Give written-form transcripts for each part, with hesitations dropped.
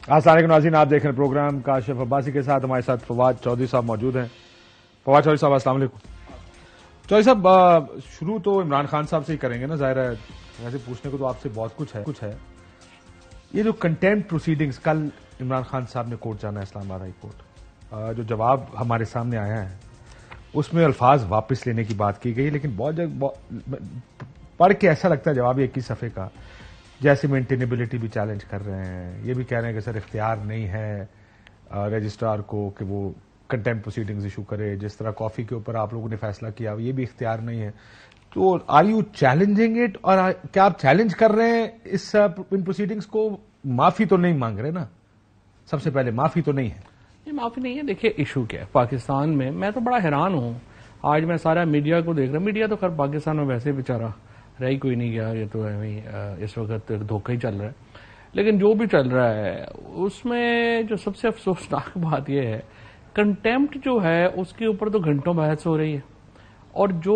السلام علیکم ناظرین، آپ دیکھ رہے ہیں پروگرام کاشف عباسی کے ساتھ ہمارے ساتھ فواد چودھری صاحب موجود ہیں. فواد چودھری صاحب السلام علیکم. چودھری صاحب شروع تو عمران خان صاحب سے ہی کریں گے نا، ظاہر ہے ویسے پوچھنے کو تو آپ سے بہت کچھ ہے. یہ جو کنٹیمپٹ پروسیڈنگز کل عمران خان صاحب نے کورٹ جانا ہے، اسلام آباد ہائی کورٹ، جو جواب ہمارے سامنے آیا ہے اس میں الفاظ واپس لینے کی بات کی گئی، لیکن پڑھ کے ایسا لگتا ہے جواب 21 صفحے کا جیسے مینٹینیبلٹی بھی چیلنج کر رہے ہیں. یہ بھی کہہ رہے ہیں کہ سر اختیار نہیں ہے رجسٹرار کو کہ وہ کنٹیمپٹ پروسیڈنگز ایشو کرے، جس طرح کافی کے اوپر آپ لوگوں نے فیصلہ کیا یہ بھی اختیار نہیں ہے. تو آر یو چیلنجنگ اٹ، اور کیا آپ چیلنج کر رہے ہیں ان پروسیڈنگز کو؟ معافی تو نہیں مانگ رہے نا، سب سے پہلے معافی تو نہیں ہے. یہ معافی نہیں ہے. دیکھیے ایشو کیا ہے پاکستان میں تو بڑا حیران ہوں. آج میں سارا میڈیا کو دیکھ رہا ہوں. میڈیا تو خیر پاکستان میں ویسے بیچارہ رہ ہی کوئی نہیں گیا، یہ تو اس وقت دھوکہ ہی چل رہا ہے. لیکن جو بھی چل رہا ہے اس میں جو سب سے افسوسناک بات یہ ہے، کنٹیمپٹ جو ہے اس کے اوپر تو گھنٹوں بحث ہو رہی ہے، اور جو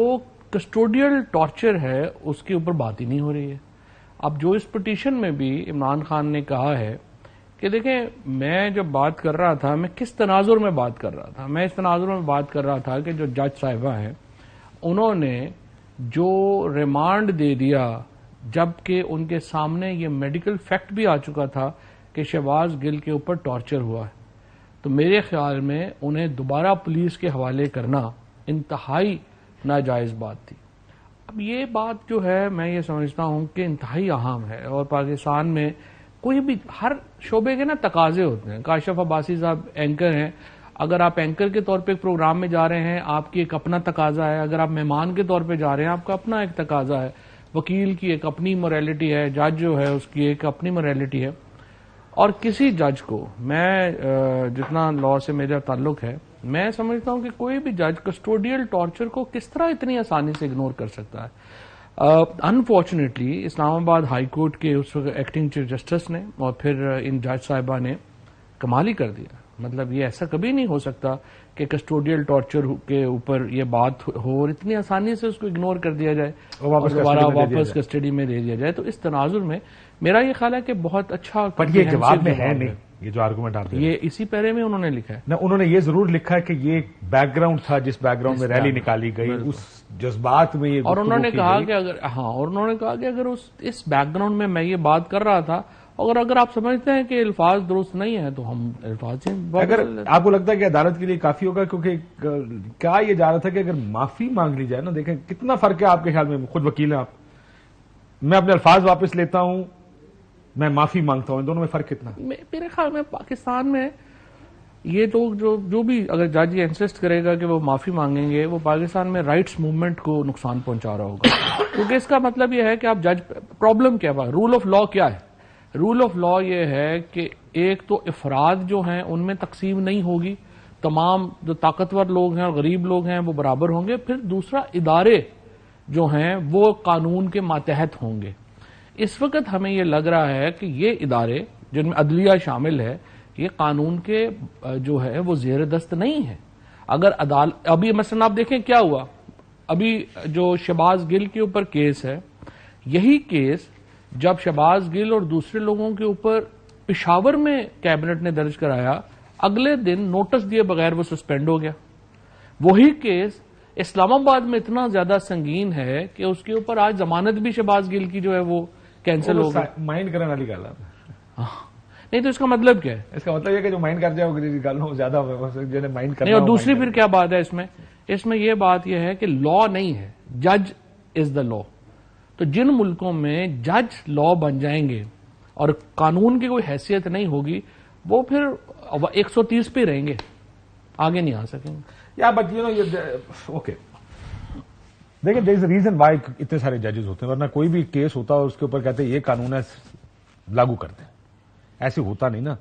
کسٹوڈیل ٹارچر ہے اس کے اوپر بات ہی نہیں ہو رہی ہے. اب جو اس پٹیشن میں بھی عمران خان نے کہا ہے کہ دیکھیں میں جب بات کر رہا تھا میں کس تناظر میں بات کر رہا تھا، میں اس تناظر میں بات کر رہا تھا کہ جو جج صاحبہ ہیں انہوں نے جو ریمانڈ دے دیا جبکہ ان کے سامنے یہ میڈیکل فیکٹ بھی آ چکا تھا کہ شہباز گل کے اوپر ٹارچر ہوا ہے، تو میرے خیال میں انہیں دوبارہ پولیس کے حوالے کرنا انتہائی ناجائز بات تھی. اب یہ بات جو ہے میں یہ سمجھتا ہوں کہ انتہائی اہم ہے، اور پاکستان میں کوئی بھی ہر شعبے کے نا تقاضے ہوتے ہیں. کاشف عباسی صاحب اینکر ہیں، اگر آپ اینکر کے طور پہ ایک پروگرام میں جا رہے ہیں آپ کی ایک اپنا تقاضا ہے، اگر آپ مہمان کے طور پہ جا رہے ہیں آپ کا اپنا ایک تقاضا ہے، وکیل کی ایک اپنی موریلٹی ہے، جج جو ہے اس کی ایک اپنی موریلٹی ہے. اور کسی جج کو میں جتنا لا سے میرا تعلق ہے میں سمجھتا ہوں کہ کوئی بھی جج کسٹوڈیل ٹارچر کو کس طرح اتنی آسانی سے اگنور کر سکتا ہے. انفارچونیٹلی اسلام آباد ہائی کورٹ کے اس وقت ایکٹنگ چیف جسٹس نے اور پھر ان جج صاحبہ نے کمال ہی کر دیا. مطلب یہ ایسا کبھی نہیں ہو سکتا کہ کسٹوڈیل ٹارچر کے اوپر یہ بات ہو اور اتنی آسانی سے اس کو اگنور کر دیا جائے اور دوبارہ واپس کسٹڈی میں دے دیا جائے. تو اس تناظر میں میرا یہ خیال ہے کہ بہت اچھا، پر یہ جواب میں ہے نہیں. یہ جو آرگومنٹ آپ یہ اسی پیرے میں انہوں نے لکھا ہے نا، انہوں نے یہ ضرور لکھا ہے کہ یہ بیک گراؤنڈ تھا جس بیک گراؤنڈ میں ریلی نکالی گئی، اس جذبات میں یہ، اور انہوں نے کہا کہ اگر اس بیک گراؤنڈ میں یہ بات کر رہا تھا، اگر آپ سمجھتے ہیں کہ الفاظ درست نہیں ہیں تو ہم الفاظ اگر آپ کو لگتا ہے کہ عدالت کے لیے کافی ہوگا، کیونکہ کہا یہ جا رہا تھا کہ اگر معافی مانگ لی جائے نا، دیکھیں کتنا فرق ہے آپ کے خیال میں، خود وکیل ہیں آپ، میں اپنے الفاظ واپس لیتا ہوں، میں معافی مانگتا ہوں، ان دونوں میں فرق کتنا؟ میرے خیال میں پاکستان میں یہ تو جو بھی اگر جج یہ انسسٹ کرے گا کہ وہ معافی مانگیں گے، وہ پاکستان میں رائٹس موومنٹ کو نقصان پہنچا رہا ہوگا. کیونکہ اس کا مطلب یہ ہے کہ آپ جج، پرابلم کیا ہے، رول آف لا کیا ہے؟ رول آف لا یہ ہے کہ ایک تو افراد جو ہیں ان میں تقسیم نہیں ہوگی، تمام جو طاقتور لوگ ہیں اور غریب لوگ ہیں وہ برابر ہوں گے. پھر دوسرا ادارے جو ہیں وہ قانون کے ماتحت ہوں گے. اس وقت ہمیں یہ لگ رہا ہے کہ یہ ادارے جن میں عدلیہ شامل ہے یہ قانون کے جو ہے وہ زیر دست نہیں ہے. اگر ابھی مثلا آپ دیکھیں کیا ہوا، ابھی جو شہباز گل کے اوپر کیس ہے، یہی کیس جب شہباز گل اور دوسرے لوگوں کے اوپر پشاور میں کیبنٹ نے درج کرایا، اگلے دن نوٹس دیے بغیر وہ سسپینڈ ہو گیا. وہی کیس اسلام آباد میں اتنا زیادہ سنگین ہے کہ اس کے اوپر آج ضمانت بھی شہباز گل کی جو ہے وہ کینسل ہو گئی. مائنڈ کرنے والی گل ہے نہیں تو اس کا مطلب کیا ہے؟ اس کا مطلب یہ کہ جو مائنڈ کر جائے گل ہو زیادہ مائنڈ کرنا. نہیں، اور دوسری پھر کیا بات ہے اس میں یہ بات یہ ہے کہ لا نہیں ہے، جج از دا لا. تو جن ملکوں میں جج لا بن جائیں گے اور قانون کی کوئی حیثیت نہیں ہوگی وہ پھر 130 پہ رہیں گے، آگے نہیں آ سکیں گے. یا بٹ یو نو اوکے، دیکھیں دیر از اے ریزن وائی اتنے سارے ججز ہوتے ہیں، ورنہ کوئی بھی کیس ہوتا ہے اس کے اوپر کہتے ہیں یہ قانون ہے لاگو کرتے ہیں. ایسے ہوتا نہیں نا،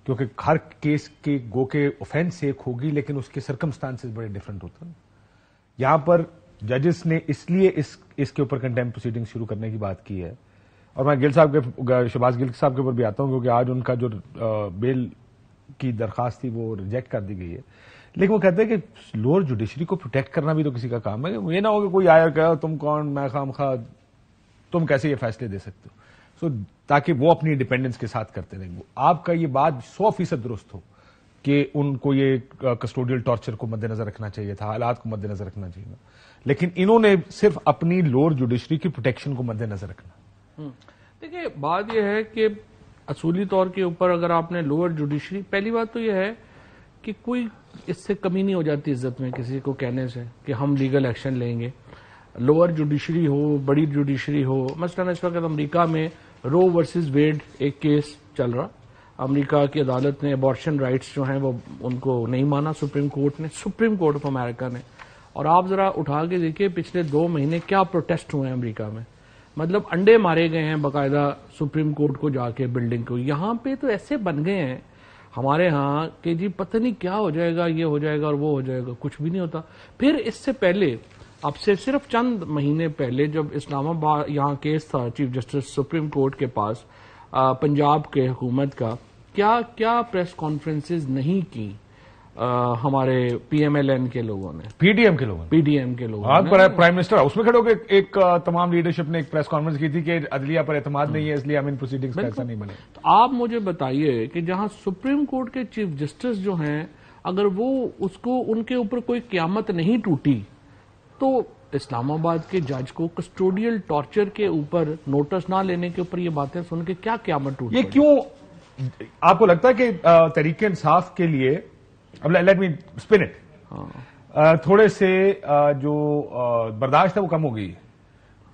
کیونکہ ہر کیس کے گو کے اوفینس ایک ہوگی لیکن اس کے سرکمسٹانسز بڑے ڈفرنٹ ہوتے ہیں. یہاں پر ججز نے اس لیے اس کے اوپر کنٹیمپٹ پروسیڈنگ شروع کرنے کی بات کی ہے. اور میں گل صاحب کے، شہباز گل صاحب کے اوپر بھی آتا ہوں کیونکہ آج ان کا جو بیل کی درخواست تھی وہ ریجیکٹ کر دی گئی ہے. لیکن وہ کہتے ہیں کہ لوور جوڈیشری کو پروٹیکٹ کرنا بھی تو کسی کا کام ہے. یہ نہ ہو کہ کوئی آیا کہ تم کون، میں خام خواہ، تم کیسے یہ فیصلے دے سکتے ہو. سو تاکہ وہ اپنی انڈیپینڈنس کے ساتھ کرتے رہیں. آپ کا یہ بات 100% درست ہو کہ ان کو یہ کسٹوڈیل ٹارچر کو مد نظر رکھنا چاہیے تھا, حالات کو مد نظر رکھنا چاہیے تھا, لیکن انہوں نے صرف اپنی لوور جوڈیشری کی پروٹیکشن کو مد نظر رکھنا. دیکھیے بات یہ ہے کہ اصولی طور کے اوپر اگر آپ نے لوور جوڈیشری, پہلی بات تو یہ ہے کہ کوئی اس سے کمی نہیں ہو جاتی عزت میں کسی کو کہنے سے کہ ہم لیگل ایکشن لیں گے. لوور جوڈیشری ہو, بڑی جوڈیشری ہو, مثلا اس وقت امریکہ میں رو ورسز ویڈ ایک کیس چل رہا. امریکہ کی عدالت نے ابارشن رائٹس جو ہیں وہ ان کو نہیں مانا, سپریم کورٹ نے, سپریم کورٹ آف امریکہ نے. اور آپ ذرا اٹھا کے دیکھیے پچھلے 2 مہینے کیا پروٹیسٹ ہوئے ہیں امریکہ میں, مطلب انڈے مارے گئے ہیں باقاعدہ سپریم کورٹ کو جا کے, بلڈنگ کو. یہاں پہ تو ایسے بن گئے ہیں ہمارے ہاں کہ جی پتہ نہیں کیا ہو جائے گا, یہ ہو جائے گا اور وہ ہو جائے گا, کچھ بھی نہیں ہوتا. پھر اس سے پہلے, اب سے صرف چند مہینے پہلے جب اسلام آباد یہاں کیس تھا چیف جسٹس سپریم کورٹ کے پاس پنجاب کے حکومت کا, کیا کیا پریس کانفرنسز نہیں کی ہمارے پی ایم ایل این کے لوگوں نے, پی ڈی ایم کے لوگوں نے, پرائم منسٹر ہاؤس میں کھڑے ہو کے ایک تمام لیڈرشپ نے ایک پریس کانفرنس کی تھی کہ عدلیہ پر اعتماد نہیں ہے اس لیے ہم ان پروسیڈنگز کا ایسا نہیں بنے. تو آپ مجھے بتائیے کہ جہاں سپریم کورٹ کے چیف جسٹس جو ہیں, اگر وہ اس کو ان کے اوپر کوئی قیامت نہیں ٹوٹی تو اسلام آباد کے جج کو کسٹوڈیل ٹارچر کے اوپر نوٹس نہ لینے کے اوپر یہ باتیں سن کے کیا قیامت ٹوٹ؟ یہ کیوں آپ کو لگتا ہے کہ تحریک انصاف کے لیے, اب لیٹ می اسپن اٹ, تھوڑے سے جو برداشت ہے وہ کم ہو گئی؟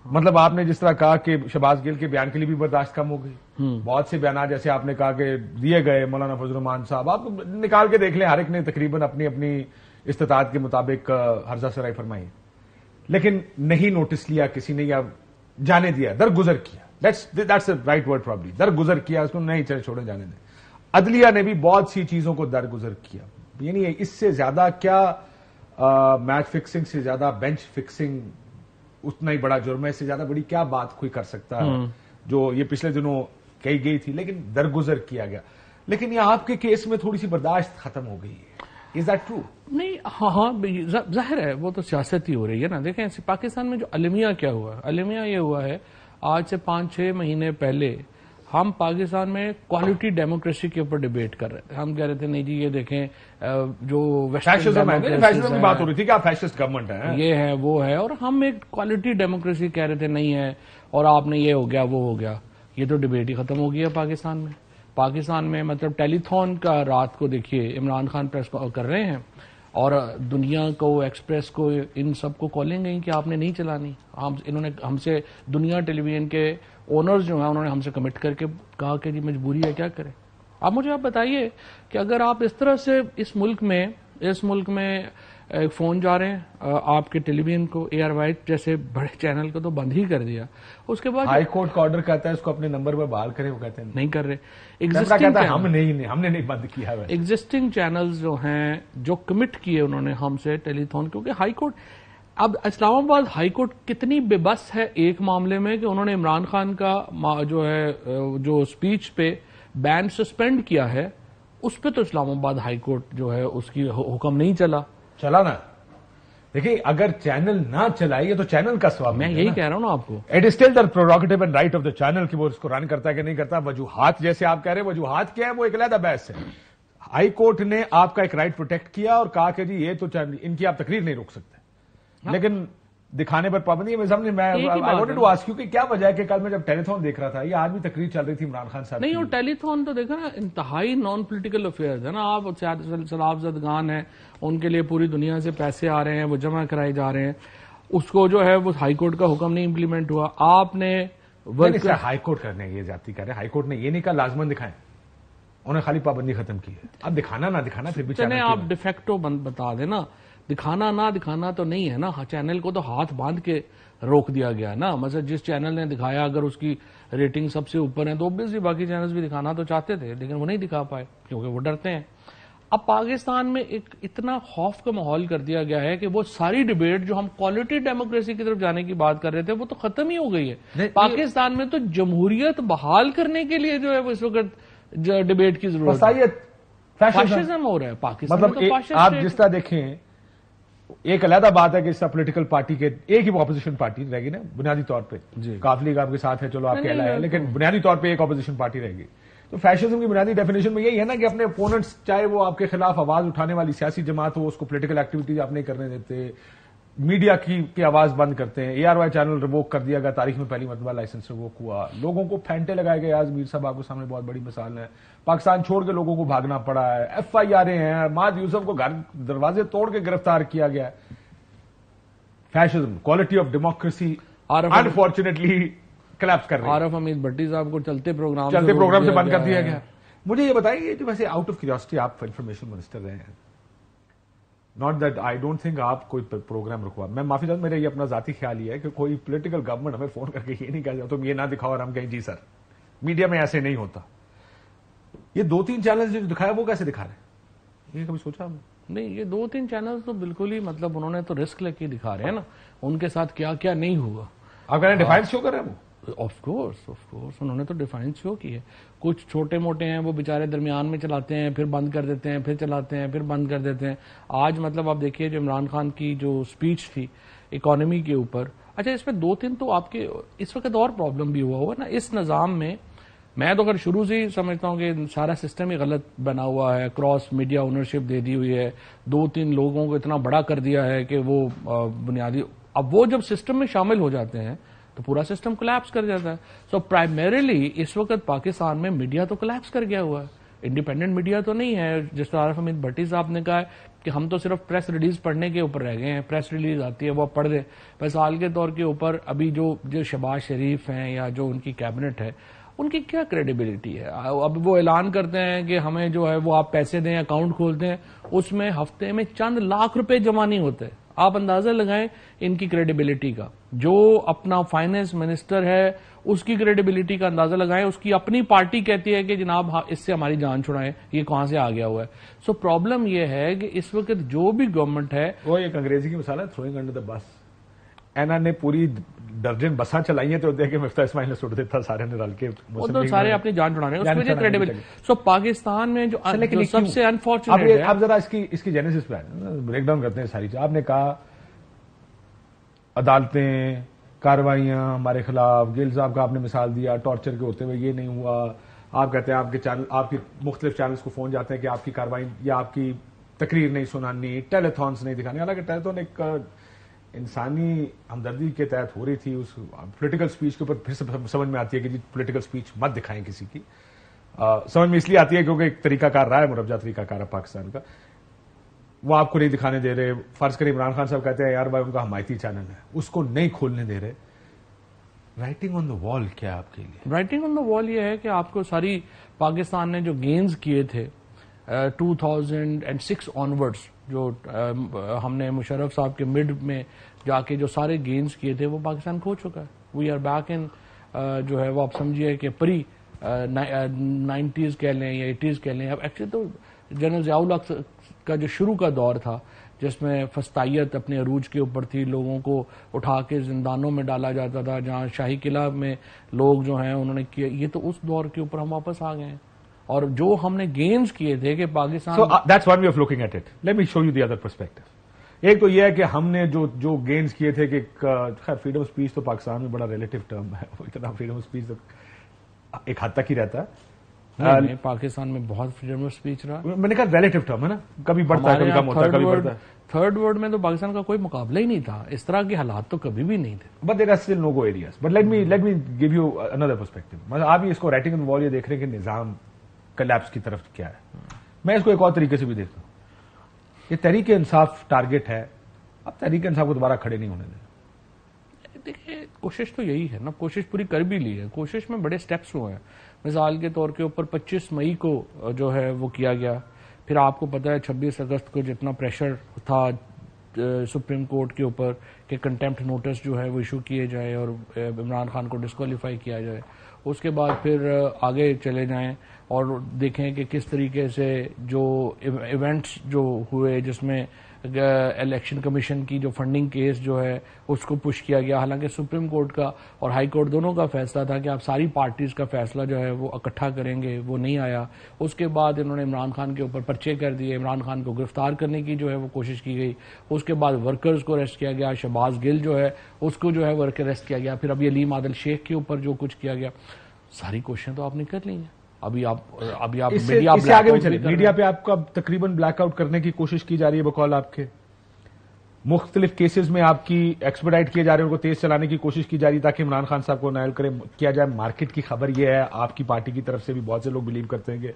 مطلب آپ نے جس طرح کہا کہ شہباز گل کے بیان کے لیے بھی برداشت کم ہو گئی, بہت سے بیانات جیسے آپ نے کہا کہ دیے گئے مولانا فضل الرحمان صاحب, آپ نکال کے دیکھ لیں, ہر ایک نے تقریباً اپنی اپنی استطاعت کے مطابق ہرزہ سرائی فرمائی, لیکن نہیں نوٹس لیا کسی نے یا جانے دیا, درگزر کیا. That's the right word probably. درگزر کیا, اس کو نہیں چلے چھوڑے جانے دیں. عدلیہ نے بھی بہت سی چیزوں کو درگزر کیا. یعنی اس سے زیادہ کیا میچ فکسنگ سے زیادہ بینچ فکسنگ اتنا ہی بڑا جرم ہے, اس سے زیادہ بڑی کیا بات کوئی کر سکتا ہے جو یہ پچھلے دنوں کہی گئی تھی, لیکن درگزر کیا گیا. لیکن یہ آپ کے کیس میں تھوڑی سی برداشت ختم ہو گئی ہے. Is that true? نہیں, ہاں ظاہر ہے وہ تو سیاست ہی ہو رہی ہے نا. دیکھیں پاکستان میں جو المیہ کیا ہوا ہے, المیہ یہ ہوا ہے آج سے 5-6 مہینے پہلے ہم پاکستان میں کوالٹی ڈیموکریسی کے اوپر ڈیبیٹ کر رہے تھے. ہم کہہ رہے تھے نہیں جی یہ دیکھیں جو فیشزم کی بات ہو رہی تھی کہ آپ فیشسٹ گورنمنٹ ہیں, یہ ہے وہ ہے, اور ہم ایک کوالٹی ڈیموکریسی کہہ رہے تھے نہیں ہے, اور آپ نے یہ ہو گیا وہ ہو گیا. یہ تو ڈیبیٹ ہی ختم ہو گئی ہے پاکستان میں. پاکستان میں مطلب ٹیلی تھون کا رات کو دیکھیے عمران خان پریس کر رہے ہیں اور دنیا کو, ایکسپریس کو, ان سب کو کالیں گئی کہ آپ نے نہیں چلانی. انہوں نے ہم سے, دنیا ٹیلی ویژن کے اونرز جو ہیں انہوں نے ہم سے کمٹ کر کے کہا کہ جی مجبوری ہے, کیا کریں. اب مجھے آپ بتائیے کہ اگر آپ اس طرح سے اس ملک میں ایک فون جا رہے ہیں آپ کے ٹیلی ویژن کو, اے آر وائی جیسے بڑے چینل کو تو بند ہی کر دیا, اس کے بعد ہائی کورٹ کا آرڈر کہتا ہے اس کو اپنے نمبر پر بحال کریں, وہ کہتے ہیں نہیں کر رہے. ہم نے نہیں بند کیا ہے. ایگزسٹنگ چینلز جو ہیں جو کمٹ کیے انہوں نے ہم سے ٹیلی تھون, کیونکہ ہائی کورٹ, اب اسلام آباد ہائی کورٹ کتنی بے بس ہے ایک معاملے میں کہ انہوں نے عمران خان کا جو ہے جو اسپیچ پہ بین سسپینڈ کیا ہے, اس پہ تو اسلام آباد ہائی کورٹ جو ہے اس کی حکم نہیں چلا نا. دیکھیں اگر چینل نہ چلائیے تو چینل کا سواب, میں یہی کہہ رہا ہوں نا آپ کو, it is still the پروگیٹو and right of the channel کہ وہ اس کو رن کرتا ہے کہ نہیں کرتا. وجوہات جیسے آپ کہہ رہے ہیں, وجوہات کیا ہے وہ ایک علیحدہ بحث ہے. ہائی کورٹ نے آپ کا ایک رائٹ پروٹیکٹ کیا اور کہا کہ جی یہ تو ان کی آپ تقریر نہیں روک سکتے, لیکن دکھانے پر پابندی ہے. میں وانٹڈ ٹو آسک یو کہ کیا وجہ ہے کہ کل میں جب ٹیلی تھون دیکھ رہا تھا یہ آج بھی تقریر چل رہی تھی عمران خان صاحب نہیں, اور ٹیلی تھون تو دیکھا نا انتہائی نان پولیٹیکل افیئرز ہے نا. آپ سیلاب زدگان ہیں, ان کے لیے پوری دنیا سے پیسے آ رہے ہیں, وہ جمع کرائے جا رہے ہیں, اس کو جو ہے وہ ہائی کورٹ کا حکم نہیں امپلیمنٹ ہوا. آپ نے ہائی کورٹ کرنے یہ جاتی کر رہے ہیں, ہائی کورٹ نے یہ نہیں کہا لازمن دکھائیں, انہیں خالی پابندی ختم کی ہے. اب دکھانا نہ دکھانا پھر بھی چلیں آپ ڈیفیکٹو بتا دیں نا, دکھانا نہ دکھانا تو نہیں ہے نا. چینل کو تو ہاتھ باندھ کے روک دیا گیا نا. مثلا جس چینل نے دکھایا اگر اس کی ریٹنگ سب سے اوپر ہے تو اوبویسلی باقی چینلز بھی دکھانا تو چاہتے تھے, لیکن وہ نہیں دکھا پائے کیونکہ وہ ڈرتے ہیں. اب پاکستان میں ایک اتنا خوف کا ماحول کر دیا گیا ہے کہ وہ ساری ڈیبیٹ جو ہم کوالٹی ڈیموکریسی کی طرف جانے کی بات کر رہے تھے وہ تو ختم ہی ہو گئی ہے. پاکستان میں تو جمہوریت بحال کرنے کے لیے جو ہے وہ اس وقت ڈیبیٹ کی ضرورت ہے. فیشزم ہو رہا ہے پاکستان میں. مطلب آپ جس طرح دیکھیں ایک علیحدہ بات ہے کہ اس پولیٹیکل پارٹی کے ایک ہی اپوزیشن پارٹی رہ گی نا بنیادی طور پہ. کاف لیگ آپ کے ساتھ ہے, چلو آپ کہلا ہے, لیکن بنیادی طور پہ ایک اپوزیشن پارٹی رہے گی. تو فیشزم کی بنیادی ڈیفینیشن میں یہی ہے نا کہ اپنے اپوننٹس, چاہے وہ آپ کے خلاف آواز اٹھانے والی سیاسی جماعت ہو, اس کو پولیٹیکل ایکٹیویٹیز آپ نہیں کرنے دیتے, میڈیا کی آواز بند کرتے ہیں. ARY چینل ریووک کر دیا گیا, تاریخ میں پہلی مرتبہ لائسنس ریووک ہوا. لوگوں کو پھینٹے لگائے گئے, آج میر صاحب آپ کے سامنے بہت بڑی مثال ہے. پاکستان چھوڑ کے لوگوں کو بھاگنا پڑا ہے. FIR ہیں, ماد یوسف کو گھر دروازے توڑ کے گرفتار کیا گیا ہے. Fascism, quality of democracy unfortunately collapse کر رہی ہے. عارف حمید بھٹی صاحب کو چلتے پروگرام سے بند کر دیا گیا. مجھے یہ بتائیے جو ویسے آؤٹ آف کیوریوسٹی آپ انفارمیشن منسٹر رہے ہیں, not that I don't think آپ کوئی پروگرام رکھوا, میں معافی چاہتا ہوں, میرا یہ اپنا ذاتی خیال یہ ہے کہ کوئی پولیٹیکل گورنمنٹ ہمیں فون کر کے یہ نہیں کہا تم یہ نہ دکھاؤ, اور ہم کہیں جی سر میڈیا میں ایسے نہیں ہوتا. یہ 2-3 چینل جو دکھایا وہ کیسے دکھا رہے ہیں, یہ کبھی سوچا ہم نہیں؟ یہ 2-3 چینل تو بالکل ہی مطلب انہوں نے تو رسک لے کے دکھا رہے ہیں نا, ان کے ساتھ کیا کیا نہیں ہوا. آپ کہہ رہے ہیں ڈیفائنس شو کر رہے ہیں وہ, آف کورس انہوں نے تو ڈیفائنس شو کی ہے. کچھ چھوٹے موٹے ہیں وہ بےچارے درمیان میں چلاتے ہیں, پھر بند کر دیتے ہیں, پھر چلاتے ہیں, پھر بند کر دیتے ہیں. آج مطلب آپ دیکھیے جو عمران خان کی جو سپیچ تھی اکانومی کے اوپر, اچھا اس میں 2-3 تو آپ کے اس وقت اور پرابلم بھی ہوا نا اس نظام میں. میں تو اگر شروع سے ہی سمجھتا ہوں کہ سارا سسٹم ہی غلط بنا ہوا ہے, کراس میڈیا اونرشپ دے دی ہوئی ہے, 2-3 لوگوں کو اتنا بڑا کر دیا ہے کہ وہ بنیادی, اب وہ جب سسٹم میں شامل ہو جاتے ہیں تو پورا سسٹم کولیپس کر جاتا ہے. سو پرائمریلی اس وقت پاکستان میں میڈیا تو کولیپس کر گیا ہوا ہے, انڈیپینڈنٹ میڈیا تو نہیں ہے. جس طرح عارف حمید بھٹی صاحب نے کہا ہے کہ ہم تو صرف پریس ریلیز پڑھنے کے اوپر رہ گئے ہیں, پریس ریلیز آتی ہے وہ پڑھ دیں. مثال کے طور کے اوپر ابھی جو شہباز شریف ہیں یا جو ان کی کیبنٹ ہے, ان کی کیا کریڈیبلٹی ہے؟ اب وہ اعلان کرتے ہیں کہ ہمیں جو ہے وہ آپ پیسے دیں, اکاؤنٹ کھولتے ہیں, اس میں ہفتے میں چند لاکھ روپے جمع نہیں ہوتے. آپ اندازہ لگائیں ان کی کریڈیبلٹی کا. جو اپنا فائنانس منسٹر ہے اس کی کریڈیبلٹی کا اندازہ لگائیں, اس کی اپنی پارٹی کہتی ہے کہ جناب اس سے ہماری جان چھڑائیں, یہ کہاں سے آ گیا ہوا ہے. سو پرابلم یہ ہے کہ اس وقت جو بھی گورنمنٹ ہے, وہ ایک انگریزی کی مثال ہے تھروئنگ انڈر دا بس. اینا نے پوری درجن بساں چلائی ہیں تو دیکھ کے مفتاح اسماعیل نے سٹ دیتا, سارے نے رل کے, وہ تو سارے اپنی جان چھڑانے ہیں, اس کی وجہ کریڈیبلٹی. سو پاکستان میں جو سب سے انفارچونیٹ ہے, آپ ذرا اس کی جینیسس پہ بریک ڈاؤن کرتے ہیں ساری چیز. آپ نے کہا عدالتیں, کارروائیاں ہمارے خلاف, گل صاحب کا آپ نے مثال دیا ٹارچر کے ہوتے ہوئے یہ نہیں ہوا. آپ کہتے ہیں آپ کے چینل, آپ کے مختلف چینلز کو فون جاتے ہیں کہ آپ کی کارروائی یا آپ کی تقریر نہیں سنانی, ٹیلی تھونس نہیں دکھانی. حالانکہ ٹیلی تھون ایک انسانی ہمدردی کے تحت ہو رہی تھی. اس پولیٹیکل سپیچ کے اوپر پھر سمجھ میں آتی ہے کہ جی پولیٹیکل سپیچ مت دکھائیں کسی کی. سمجھ میں اس لیے آتی ہے کیونکہ ایک طریقہ کار رہا ہے, مربجہ طریقہ کار ہے پاکستان کا, وہ آپ کو نہیں دکھانے دے رہے. فرض کریں عمران خان صاحب کہتے ہیں یار بھائی ان کا حمایتی چینل ہے, اس کو نہیں کھولنے دے رہے. رائٹنگ آن دا وال کیا آپ کے لیے؟ رائٹنگ آن دا وال یہ ہے کہ آپ کو ساری پاکستان نے جو گینز کیے تھے 2006 آنورڈز, جو ہم نے مشرف صاحب کے مڈ میں جا کے جو سارے گینز کیے تھے وہ پاکستان کھو چکا ہے. وی آر بیک ان جو ہے وہ آپ سمجھیے کہ پری 90s کہہ لیں یا 80s کہہ لیں. اب ایکچولی تو جنرل ضیاء الحق کا جو شروع کا دور تھا جس میں فسطائیت اپنے عروج کے اوپر تھی, لوگوں کو اٹھا کے زندانوں میں ڈالا جاتا تھا, جہاں شاہی قلعہ میں لوگ جو ہیں انہوں نے کیا, یہ تو اس دور کے اوپر ہم واپس آ گئے ہیں. اور جو ہم نے گینز کیے تھے کہ Pakistan, So that's one way of looking at it. Let me show you the other perspective. ایک تو یہ ہے کہ ہم نے جو گینز کیے تھے کہ خیر فریڈم آف اسپیچ تو پاکستان میں بڑا ریلیٹو ٹرم ہے, اتنا فریڈم آف اسپیچ تو ایک حد تک ہی رہتا ہے. پاکستان میں بہت فریڈم آف اسپیچ رہا. میں نے کہا ریلیٹو ٹرم ہے نا, کبھی بڑھتا ہے کبھی کم ہوتا ہے, کبھی بڑھتا ہے. تھرڈ ورلڈ میں تو پاکستان کا کوئی مقابلہ ہی نہیں تھا, اس طرح کے حالات تو کبھی بھی نہیں تھے. But there are still no-go areas. But let me give you another perspective. مطلب آپ اس کو رائٹنگ آن وال یہ دیکھ رہے ہیں کہ نظام کلیپس کی طرف کیا ہے. میں اس کو ایک اور طریقے سے بھی دیکھتا ہوں. یہ تحریک انصاف ٹارگٹ ہے, اب تحریک انصاف کو دوبارہ کھڑے نہیں ہونے دینا. دیکھیے کوشش تو یہی ہے نا, کوشش پوری کر بھی لی ہے, کوشش میں بڑے سٹیپس ہوئے ہیں. مثال کے طور کے اوپر 25 مئی کو جو ہے وہ کیا گیا, پھر آپ کو پتا ہے 26 اگست کو جتنا پریشر تھا سپریم کورٹ کے اوپر کہ کنٹیمپٹ نوٹس جو ہے وہ ایشو کیے جائے اور عمران خان کو ڈسکوالیفائی کیا جائے, اس کے بعد پھر آگے چلے جائیں اور دیکھیں کہ کس طریقے سے جو ایونٹس جو ہوئے جس میں الیکشن کمیشن کی جو فنڈنگ کیس جو ہے اس کو پش کیا گیا، حالانکہ سپریم کورٹ کا اور ہائی کورٹ دونوں کا فیصلہ تھا کہ آپ ساری پارٹیز کا فیصلہ جو ہے وہ اکٹھا کریں گے، وہ نہیں آیا۔ اس کے بعد انہوں نے عمران خان کے اوپر پرچے کر دیے، عمران خان کو گرفتار کرنے کی جو ہے وہ کوشش کی گئی، اس کے بعد ورکرز کو اریسٹ کیا گیا، شہباز گل جو ہے اس کو جو ہے وہ اریسٹ کیا گیا، پھر ابھی علیم عادل شیخ کے اوپر جو کچھ کیا گیا، ساری کوششیں تو آپ نے کر لی ہیں۔ ابھی آپ میڈیا اس سے آگے بھی چلے، میڈیا پہ آپ کو اب تقریباً بلیک آؤٹ کرنے کی کوشش کی جا رہی ہے بقول آپ کے، مختلف کیسز میں آپ کی ایکسپیڈائٹ کیے جا رہے ہیں، ان کو تیز چلانے کی کوشش کی جا رہی ہے تاکہ عمران خان صاحب کو نائل کیا جائے۔ مارکیٹ کی خبر یہ ہے، آپ کی پارٹی کی طرف سے بھی بہت سے لوگ بلیو کرتے ہیں کہ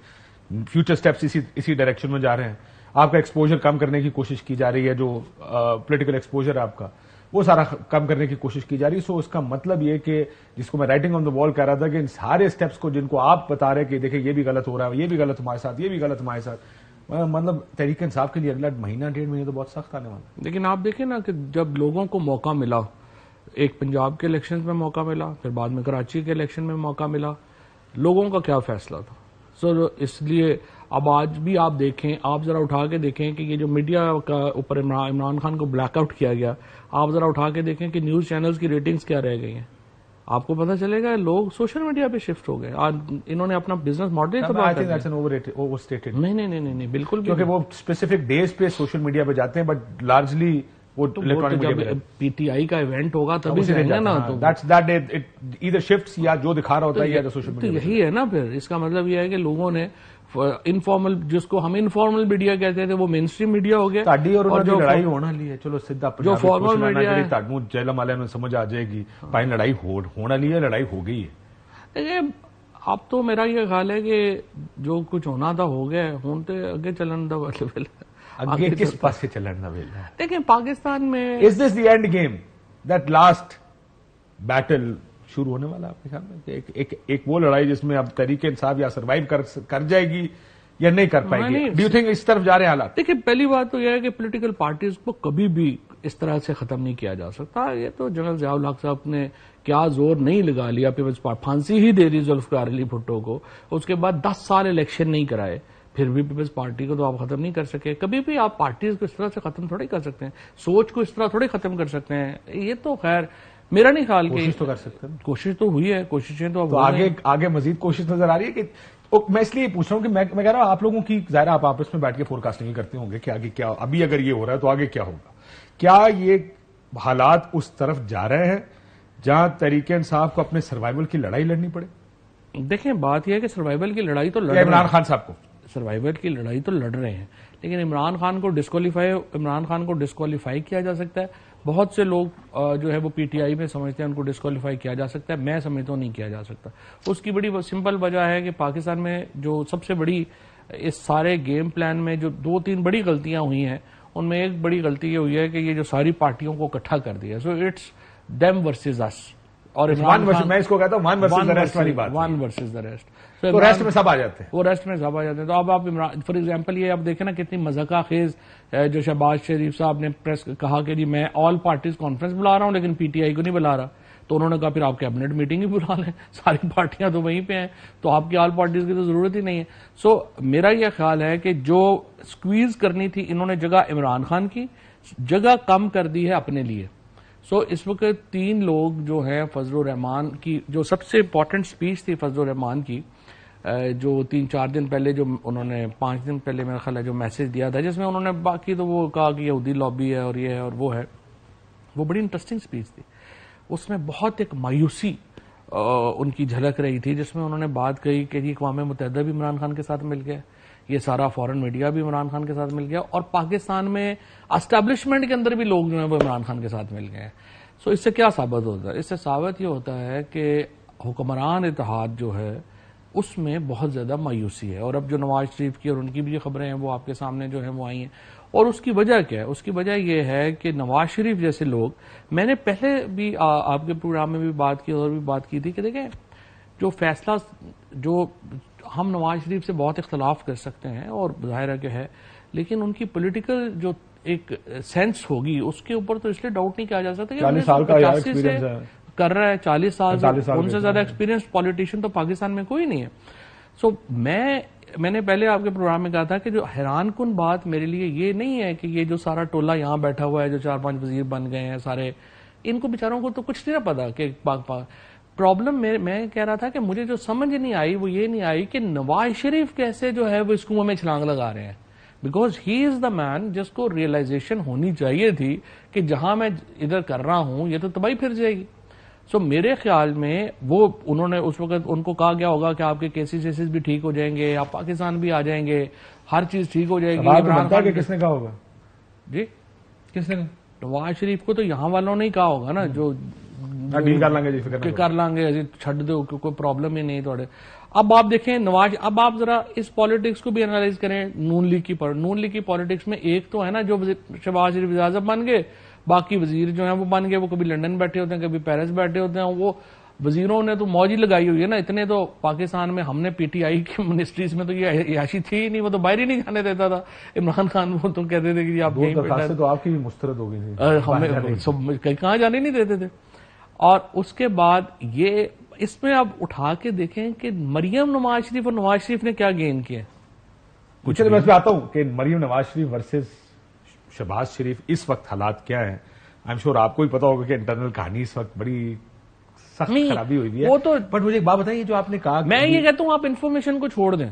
فیوچر سٹیپس اسی ڈائریکشن میں جا رہے ہیں، آپ کا ایکسپوجر کم کرنے کی کوشش کی جا رہی ہے، جو پولیٹیکل ایکسپوجر ہے آپ کا وہ سارا کم کرنے کی کوشش کی جا رہی ہے۔ سو اس کا مطلب یہ کہ جس کو میں رائٹنگ آن دا وال کہہ رہا تھا کہ ان سارے سٹیپس کو جن کو آپ بتا رہے کہ دیکھیں یہ بھی غلط ہو رہا ہے، یہ بھی غلط ہمارے ساتھ، یہ بھی غلط ہمارے ساتھ، مطلب تحریک انصاف کے لیے اگلا مہینہ 1.5 مہینے تو بہت سخت آنے والا ہے۔ لیکن آپ دیکھیں نا کہ جب لوگوں کو موقع ملا، ایک پنجاب کے الیکشن میں موقع ملا، پھر بعد میں کراچی کے الیکشن میں موقع ملا، لوگوں کا کیا فیصلہ تھا؟ سو اس لیے اب آج بھی آپ دیکھیں، آپ ذرا اٹھا کے دیکھیں کہ یہ جو میڈیا کا اوپر عمران خان کو بلیک آؤٹ کیا گیا، آپ ذرا اٹھا کے دیکھیں کہ نیوز چینلز کی ریٹنگز کیا رہ گئی ہیں، آپ کو پتہ چلے گا لوگ سوشل میڈیا پہ شفٹ ہو گئے، انہوں نے اپنا بزنس ماڈل تباہ کر دیا۔ نہیں بالکل بھی، کیونکہ وہ اسپیسیفک ڈیز پہ سوشل میڈیا پہ جاتے ہیں، بٹ لارجلی وہ جب پی ٹی آئی کا ایونٹ ہوگا تبھی جائیں گے نا، تو ادھر شفٹس یا جو دکھا رہا ہوتا ہے یا سوشل تو میڈیا۔ یہی ہے نا، پھر اس کا مطلب یہ ہے کہ لوگوں نے انفارمل، جس کو ہم انفارمل میڈیا کہتے تھے وہ مین اسٹریم میڈیا ہو گیا، تاڑی اور جو لڑائی ہونا لی ہے، چلو سیدھا جو فارمل میڈیا ہے تاڑوں جیلم والے نے سمجھ آ جائے گی بھائی لڑائی ہونا لی ہے، لڑائی ہو گئی ہے۔ دیکھیں اب تو میرا یہ خیال ہے کہ جو کچھ ہونا تھا ہو گیا، ہوں تو اگے چلن دا آگے کس پاس سے چلن دا ویلا ہے؟ دیکھیں پاکستان میں is this the end game, that last battle شروع ہونے والا آپ کے خیال میں کہ ایک وہ لڑائی جس میں اب تحریک انصاف یا سروائیو کر جائے گی یا نہیں کر پائے گی؟ ڈو یو تھنک اس طرف جا رہے ہیں حالات؟ دیکھیں پہلی بات تو یہ ہے کہ پولیٹیکل پارٹیز کو کبھی بھی اس طرح سے ختم نہیں کیا جا سکتا۔ یہ تو جنرل ضیاء الحق صاحب نے کیا زور نہیں لگا لیا، پیپلز پارٹی پھانسی ہی دے دی ذوالفقار علی بھٹو کو، اس کے بعد 10 سال الیکشن نہیں کرائے، پھر بھی پیپلز پارٹی کو تو آپ ختم نہیں کر سکے۔ کبھی بھی آپ پارٹیز کو اس طرح سے ختم تھوڑی کر سکتے ہیں، سوچ کو اس طرح تھوڑی ختم کر سکتے ہیں۔ یہ تو خیر میرا نہیں خیال کہ کوشش تو کر سکتے ہیں، کوشش تو ہوئی ہے، کوششیں تو اب آگے مزید کوشش نظر آ رہی ہے کہ میں اس لیے پوچھ رہا ہوں کہ میں کہہ رہا ہوں آپ لوگوں کی ظاہر آپ آپس میں بیٹھ کے فورکاسٹنگ کرتے ہوں گے کہ آگے کیا، ابھی اگر یہ ہو رہا ہے تو آگے کیا ہوگا؟ کیا یہ حالات اس طرف جا رہے ہیں جہاں تحریک انصاف کو اپنے سروائیول کی لڑائی لڑنی پڑے؟ دیکھیں بات یہ ہے کہ سروائیول کی لڑائی تو لڑ عمران خان صاحب کو سروائیول کی لڑائی تو لڑ رہے ہیں، لیکن عمران خان کو ڈسکوالیفائی کیا جا سکتا ہے۔ بہت سے لوگ جو ہے وہ پی ٹی آئی میں سمجھتے ہیں ان کو ڈسکوالیفائی کیا جا سکتا ہے، میں سمجھتا ہوں نہیں کیا جا سکتا۔ اس کی بڑی سمپل وجہ ہے کہ پاکستان میں جو سب سے بڑی اس سارے گیم پلان میں جو 2-3 بڑی غلطیاں ہوئی ہیں، ان میں ایک بڑی غلطی یہ ہوئی ہے کہ یہ جو ساری پارٹیوں کو اکٹھا کر دیا، سو اٹس دیم ورسز اس، اور میں اس کو کہتا ہوں ون ورسز دا ریسٹ والی بات، ون ورسز دا ریسٹ، تو ریسٹ میں سب آ جاتے ہیں، وہ ریسٹ میں سب آ جاتے ہیں۔ تو اب آپ فار ایگزامپل یہ اب دیکھیں نا کتنی مذاقہ خیز جو شہباز شریف صاحب نے پریس کہا کہ جی میں آل پارٹیز کانفرنس بلا رہا ہوں لیکن پی ٹی آئی کو نہیں بلا رہا، تو انہوں نے کہا پھر آپ کیبنٹ میٹنگ ہی بلا لیں، ساری پارٹیاں تو وہیں پہ ہیں، تو آپ کی آل پارٹیز کی تو ضرورت ہی نہیں ہے۔ سو میرا یہ خیال ہے کہ جو سکویز کرنی تھی انہوں نے جگہ عمران خان کی جگہ کم کر دی ہے اپنے لیے۔ سو اس وقت 3 لوگ جو ہیں، فضل الرحمان کی جو سب سے امپورٹنٹ سپیچ تھی فضل الرحمان کی، جو 3-4 دن پہلے جو انہوں نے 5 دن پہلے میرا خیال ہے جو میسج دیا تھا، جس میں انہوں نے باقی تو وہ کہا کہ یہودی لابی ہے اور یہ ہے اور وہ ہے، وہ بڑی انٹرسٹنگ سپیچ تھی۔ اس میں بہت ایک مایوسی ان کی جھلک رہی تھی، جس میں انہوں نے بات کہی کہ جی اقوام متحدہ بھی عمران خان کے ساتھ مل گیا، یہ سارا فورن میڈیا بھی عمران خان کے ساتھ مل گیا، اور پاکستان میں اسٹیبلشمنٹ کے اندر بھی لوگ جو ہیں وہ عمران خان کے ساتھ مل گئے ہیں۔ سو اس سے کیا ثابت ہوتا ہے؟ اس سے ثابت یہ ہوتا ہے کہ حکمران اتحاد جو ہے اس میں بہت زیادہ مایوسی ہے، اور اب جو نواز شریف کی اور ان کی بھی جو خبریں ہیں وہ آپ کے سامنے جو ہیں وہ آئی ہیں، اور اس کی وجہ کیا ہے؟ اس کی وجہ یہ ہے کہ نواز شریف جیسے لوگ، میں نے پہلے بھی آپ کے پروگرام میں بھی بات کی اور بھی بات کی تھی کہ دیکھیں جو فیصلہ جو ہم نواز شریف سے بہت اختلاف کر سکتے ہیں اور ظاہر ہے کہ ہے، لیکن ان کی پولیٹیکل جو ایک سینس ہوگی اس کے اوپر تو اس لیے ڈاؤٹ نہیں کیا جا سکتا کہ 40 سال کا ایکسپیرینس ہے، کر رہا ہے 40 سال سے، ان سے زیادہ کا ایکسپیرینس پالیٹیشین تو پاکستان میں کوئی نہیں ہے. سو میں نے پہلے آپ کے پروگرام میں کہا تھا کہ جو حیران کن بات میرے لیے یہ نہیں ہے کہ یہ جو سارا ٹولہ یہاں بیٹھا ہوا ہے، جو 4-5 وزیر بن گئے ہیں سارے، ان کو بیچاروں کو تو کچھ نہیں پتا کہ پرابلم میں کہہ رہا تھا کہ مجھے جو سمجھ نہیں آئی وہ یہ نہیں آئی کہ نواز شریف کیسے جو ہے وہ اس کنویں میں چھلانگ لگا رہے ہیں. بیکاز ہی از دا مین جس کو ریئلائزیشن ہونی چاہیے تھی کہ جہاں میں ادھر کر رہا ہوں یہ تو تباہی پھر جائے گی. سو میرے خیال میں وہ انہوں نے اس وقت ان کو کہا گیا ہوگا کہ آپ کے کیسز بھی ٹھیک ہو جائیں گے، آپ پاکستان بھی آ جائیں گے، ہر چیز ٹھیک ہو جائے گی. کس نے کہا ہوگا؟ جی کس نے؟ نواز شریف کو تو یہاں والوں نے ہی کہا ہوگا نا، جو ڈیل کر لیں گے جی، کر لیں گے چھڈ دو، کوئی پرابلم ہی نہیں تھوڑے. اب آپ دیکھیں اب آپ ذرا اس پالیٹکس کو بھی انالائز کریں. نون لیگ کی پالیٹکس میں ایک تو ہے نا جو شہباز شریف اعظم بن گئے، باقی وزیر جو ہیں وہ بن گئے، وہ کبھی لنڈن بیٹھے ہوتے ہیں کبھی پیرس بیٹھے ہوتے ہیں. وہ وزیروں نے تو موج ہی لگائی ہوئی ہے نا. اتنے تو پاکستان میں ہم نے پی ٹی آئی کی منسٹریز میں تو یہ عیاشی تھی ہی نہیں، وہ تو باہر ہی نہیں جانے دیتا تھا. عمران خان وہ تو کہتے تھے کہ آپ تو آپ کی بھی مسترد ہو گئی، ہمیں کہاں جانے نہیں دیتے تھے. اور اس کے بعد یہ اس میں اب اٹھا کے دیکھیں کہ مریم نواز شریف اور نواز شریف نے کیا گین کیا. کچھ میں اس پہ آتا ہوں کہ مریم نواز شریف ورسز شہباز شریف اس وقت حالات کیا ہیں. آئی ایم شیور آپ کو بھی پتا ہوگا کہ انٹرنل کہانی اس وقت بڑی سخت خرابی ہوئی ہے. وہ تو بٹ مجھے ایک بات بتائیے، جو آپ نے کہا، میں یہ کہتا ہوں آپ انفارمیشن کو چھوڑ دیں،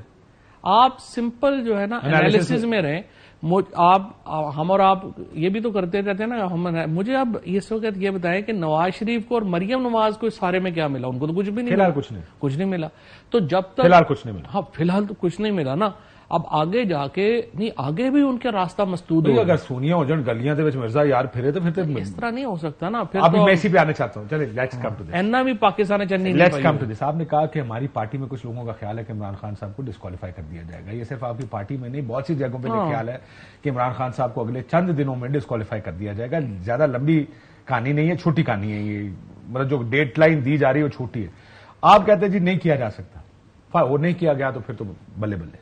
آپ سمپل جو ہے نا انالیسز میں رہیں. ہم اور آپ یہ بھی تو کرتے رہتے ہیں نا. مجھے اب اس وقت یہ بتائیں کہ نواز شریف کو اور مریم نواز کو اس سارے میں کیا ملا؟ ان کو تو کچھ بھی نہیں ملا. کچھ نہیں ملا. تو جب تک فی الحال کچھ نہیں ملا. ہاں فی الحال تو کچھ نہیں ملا نا. اب آگے جا کے نہیں، آگے بھی ان کا راستہ مسدود ہو. اگر سونیا ہو جان گلیاں دے وچ مرزا یار پھرے تو پھر اس طرح نہیں ہو سکتا نا. پھر اب میں اسی پہ آنا چاہتا ہوں. چلے لیٹس کم ٹو دس. اینا بھی پاکستان چننی لیٹس کم ٹو دس. آپ نے کہا کہ ہماری پارٹی میں کچھ لوگوں کا خیال ہے کہ عمران خان صاحب کو ڈسکوالیفائی کر دیا جائے گا. یہ صرف آپ کی پارٹی میں نہیں، بہت سی جگہوں پہ یہ خیال ہے کہ عمران خان صاحب کو اگلے چند دنوں میں ڈسکوالیفائی کر دیا جائے گا. زیادہ لمبی کہانی نہیں ہے، چھوٹی کہانی ہے یہ. مطلب جو ڈیٹ لائن دی جا رہی ہے وہ چھوٹی ہے. آپ کہتے ہیں جی نہیں کیا جا سکتا، وہ نہیں کیا گیا تو پھر تو بلے بلے.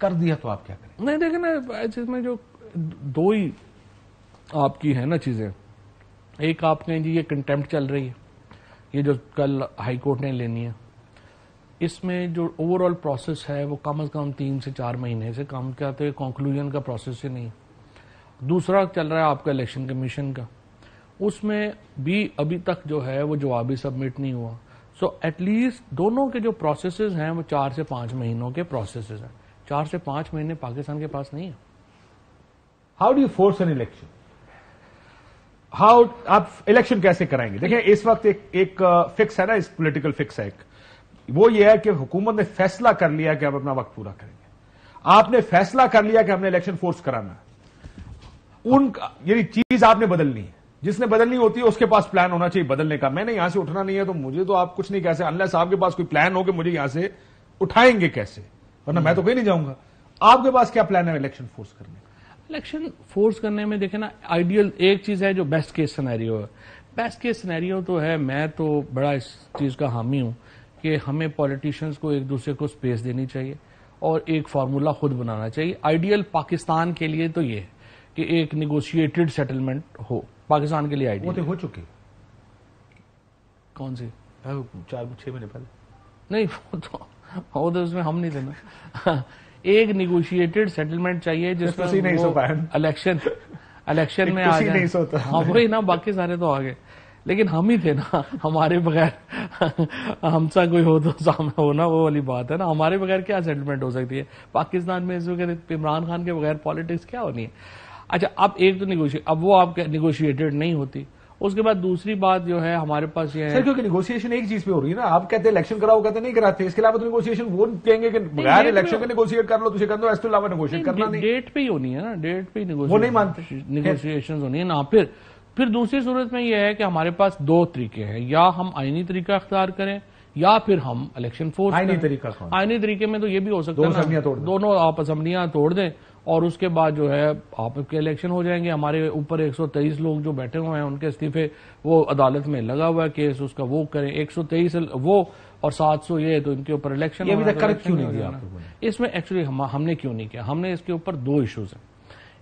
کر دیا تو آپ کیا کریں؟ نہیں دیکھیں نا، اس میں جو دو ہی آپ کی ہے نا چیزیں. ایک آپ کہیں جی یہ کنٹیمپٹ چل رہی ہے، یہ جو کل ہائی کورٹ نے لینی ہے، اس میں جو اوور آل پروسیس ہے وہ کم از کم 3 سے 4 مہینے سے کم کہتے ہیں، کنکلوژن کا پروسیس ہی نہیں. دوسرا چل رہا ہے آپ کا الیکشن کمیشن کا، اس میں بھی ابھی تک جو ہے وہ جوابی سبمٹ نہیں ہوا. سو ایٹ لیسٹ دونوں کے جو پروسیسز ہیں وہ 4 سے 5 مہینوں کے پروسیسز ہیں. 4 سے 5 مہینے پاکستان کے پاس نہیں ہے. How do you force an election? آپ الیکشن کیسے کرائیں گے؟ دیکھیں اس وقت ایک فکس ہے نا، اس پولیٹیکل فکس ہے ایک، وہ یہ ہے کہ حکومت نے فیصلہ کر لیا کہ ہم اپنا وقت پورا کریں گے. آپ نے فیصلہ کر لیا کہ ہم نے الیکشن فورس کرانا ہے. یعنی چیز آپ نے بدلنی ہے. جس نے بدلنی ہوتی ہے اس کے پاس پلان ہونا چاہیے بدلنے کا. میں نے یہاں سے اٹھنا نہیں ہے تو مجھے تو آپ کچھ نہیں کہہ سکتے انلیس آپ کے پاس کوئی پلان ہو کہ مجھے یہاں سے اٹھائیں گے کیسے، ورنہ میں تو کہیں نہیں جاؤں گا. آپ کے پاس کیا پلان ہے الیکشن فورس کرنے کا؟ الیکشن فورس کرنے میں دیکھیں نا، آئیڈیل ایک چیز ہے جو بیسٹ کیس سینیریو ہے. بیسٹ کیس سینیریو تو ہے، میں تو بڑا اس چیز کا حامی ہوں کہ ہمیں پولیٹیشنز کو ایک دوسرے کو سپیس دینی چاہیے اور ایک فارمولا خود بنانا چاہیے. آئیڈیل پاکستان کے لیے تو یہ کہ ایک نیگوشیٹڈ سیٹلمنٹ ہو پاکستان کے لیے. آئیڈیل وہ تو ہو چکی. کون سی؟ 4-6 مہینے پہلے. نہیں وہ تو اس میں ہم نہیں تھے نا. ایک نیگوشیٹڈ سیٹلمنٹ چاہیے جس میں الیکشن میں آ جائے. ہاں وہی نا، باقی سارے تو آگے، لیکن ہم ہی تھے نا. ہمارے بغیر ہم سا کوئی ہو تو سامنے ہونا، وہ والی بات ہے نا. ہمارے بغیر کیا سیٹلمنٹ ہو سکتی ہے پاکستان میں؟ اس وقت عمران خان کے بغیر پالیٹکس کیا ہونی ہے؟ اچھا اب ایک تو اب وہ آپ نیگوشیٹڈ نہیں ہوتی. اس کے بعد دوسری بات جو ہے ہمارے پاس یہ ہے کیونکہ نیگوشیشن ایک چیز پہ ہو رہی ہے نا. آپ کہتے ہیں الیکشن کراؤ، کہتے نہیں کراتے. اس کے علاوہ تو نیگوشیشن وہ کہیں گے کہ بغیر الیکشن کے نیگوشیٹ کر لو، تو کر دو. اس کے علاوہ نیگوشیٹ کرنا نہیں. ڈیٹ پہ ہی ہونی ہے نا، ڈیٹ پہ وہ نہیں مانتے. نیگوشیشن ہونی ہے نا. پھر دوسری صورت میں یہ ہے کہ ہمارے پاس 2 طریقے ہیں، یا ہم آئینی طریقہ اختیار کریں یا پھر ہم الیکشن فورس. آئینی طریقے میں تو یہ بھی ہو سکتا ہے دونوں آپ اسمبلیاں توڑ دیں اور اس کے بعد جو ہے آپ کے الیکشن ہو جائیں گے. ہمارے اوپر 123 لوگ جو بیٹھے ہوئے ہیں ان کے استعفے وہ عدالت میں لگا ہوا ہے کیس، اس کا وہ کریں. 123 وہ اور 700 یہ، تو ان کے اوپر الیکشن. یہ ابھی تک کر کیوں نہیں دیا؟ اس میں ایکچولی ہم نے کیوں نہیں کیا؟ ہم نے اس کے اوپر 2 ایشوز ہیں.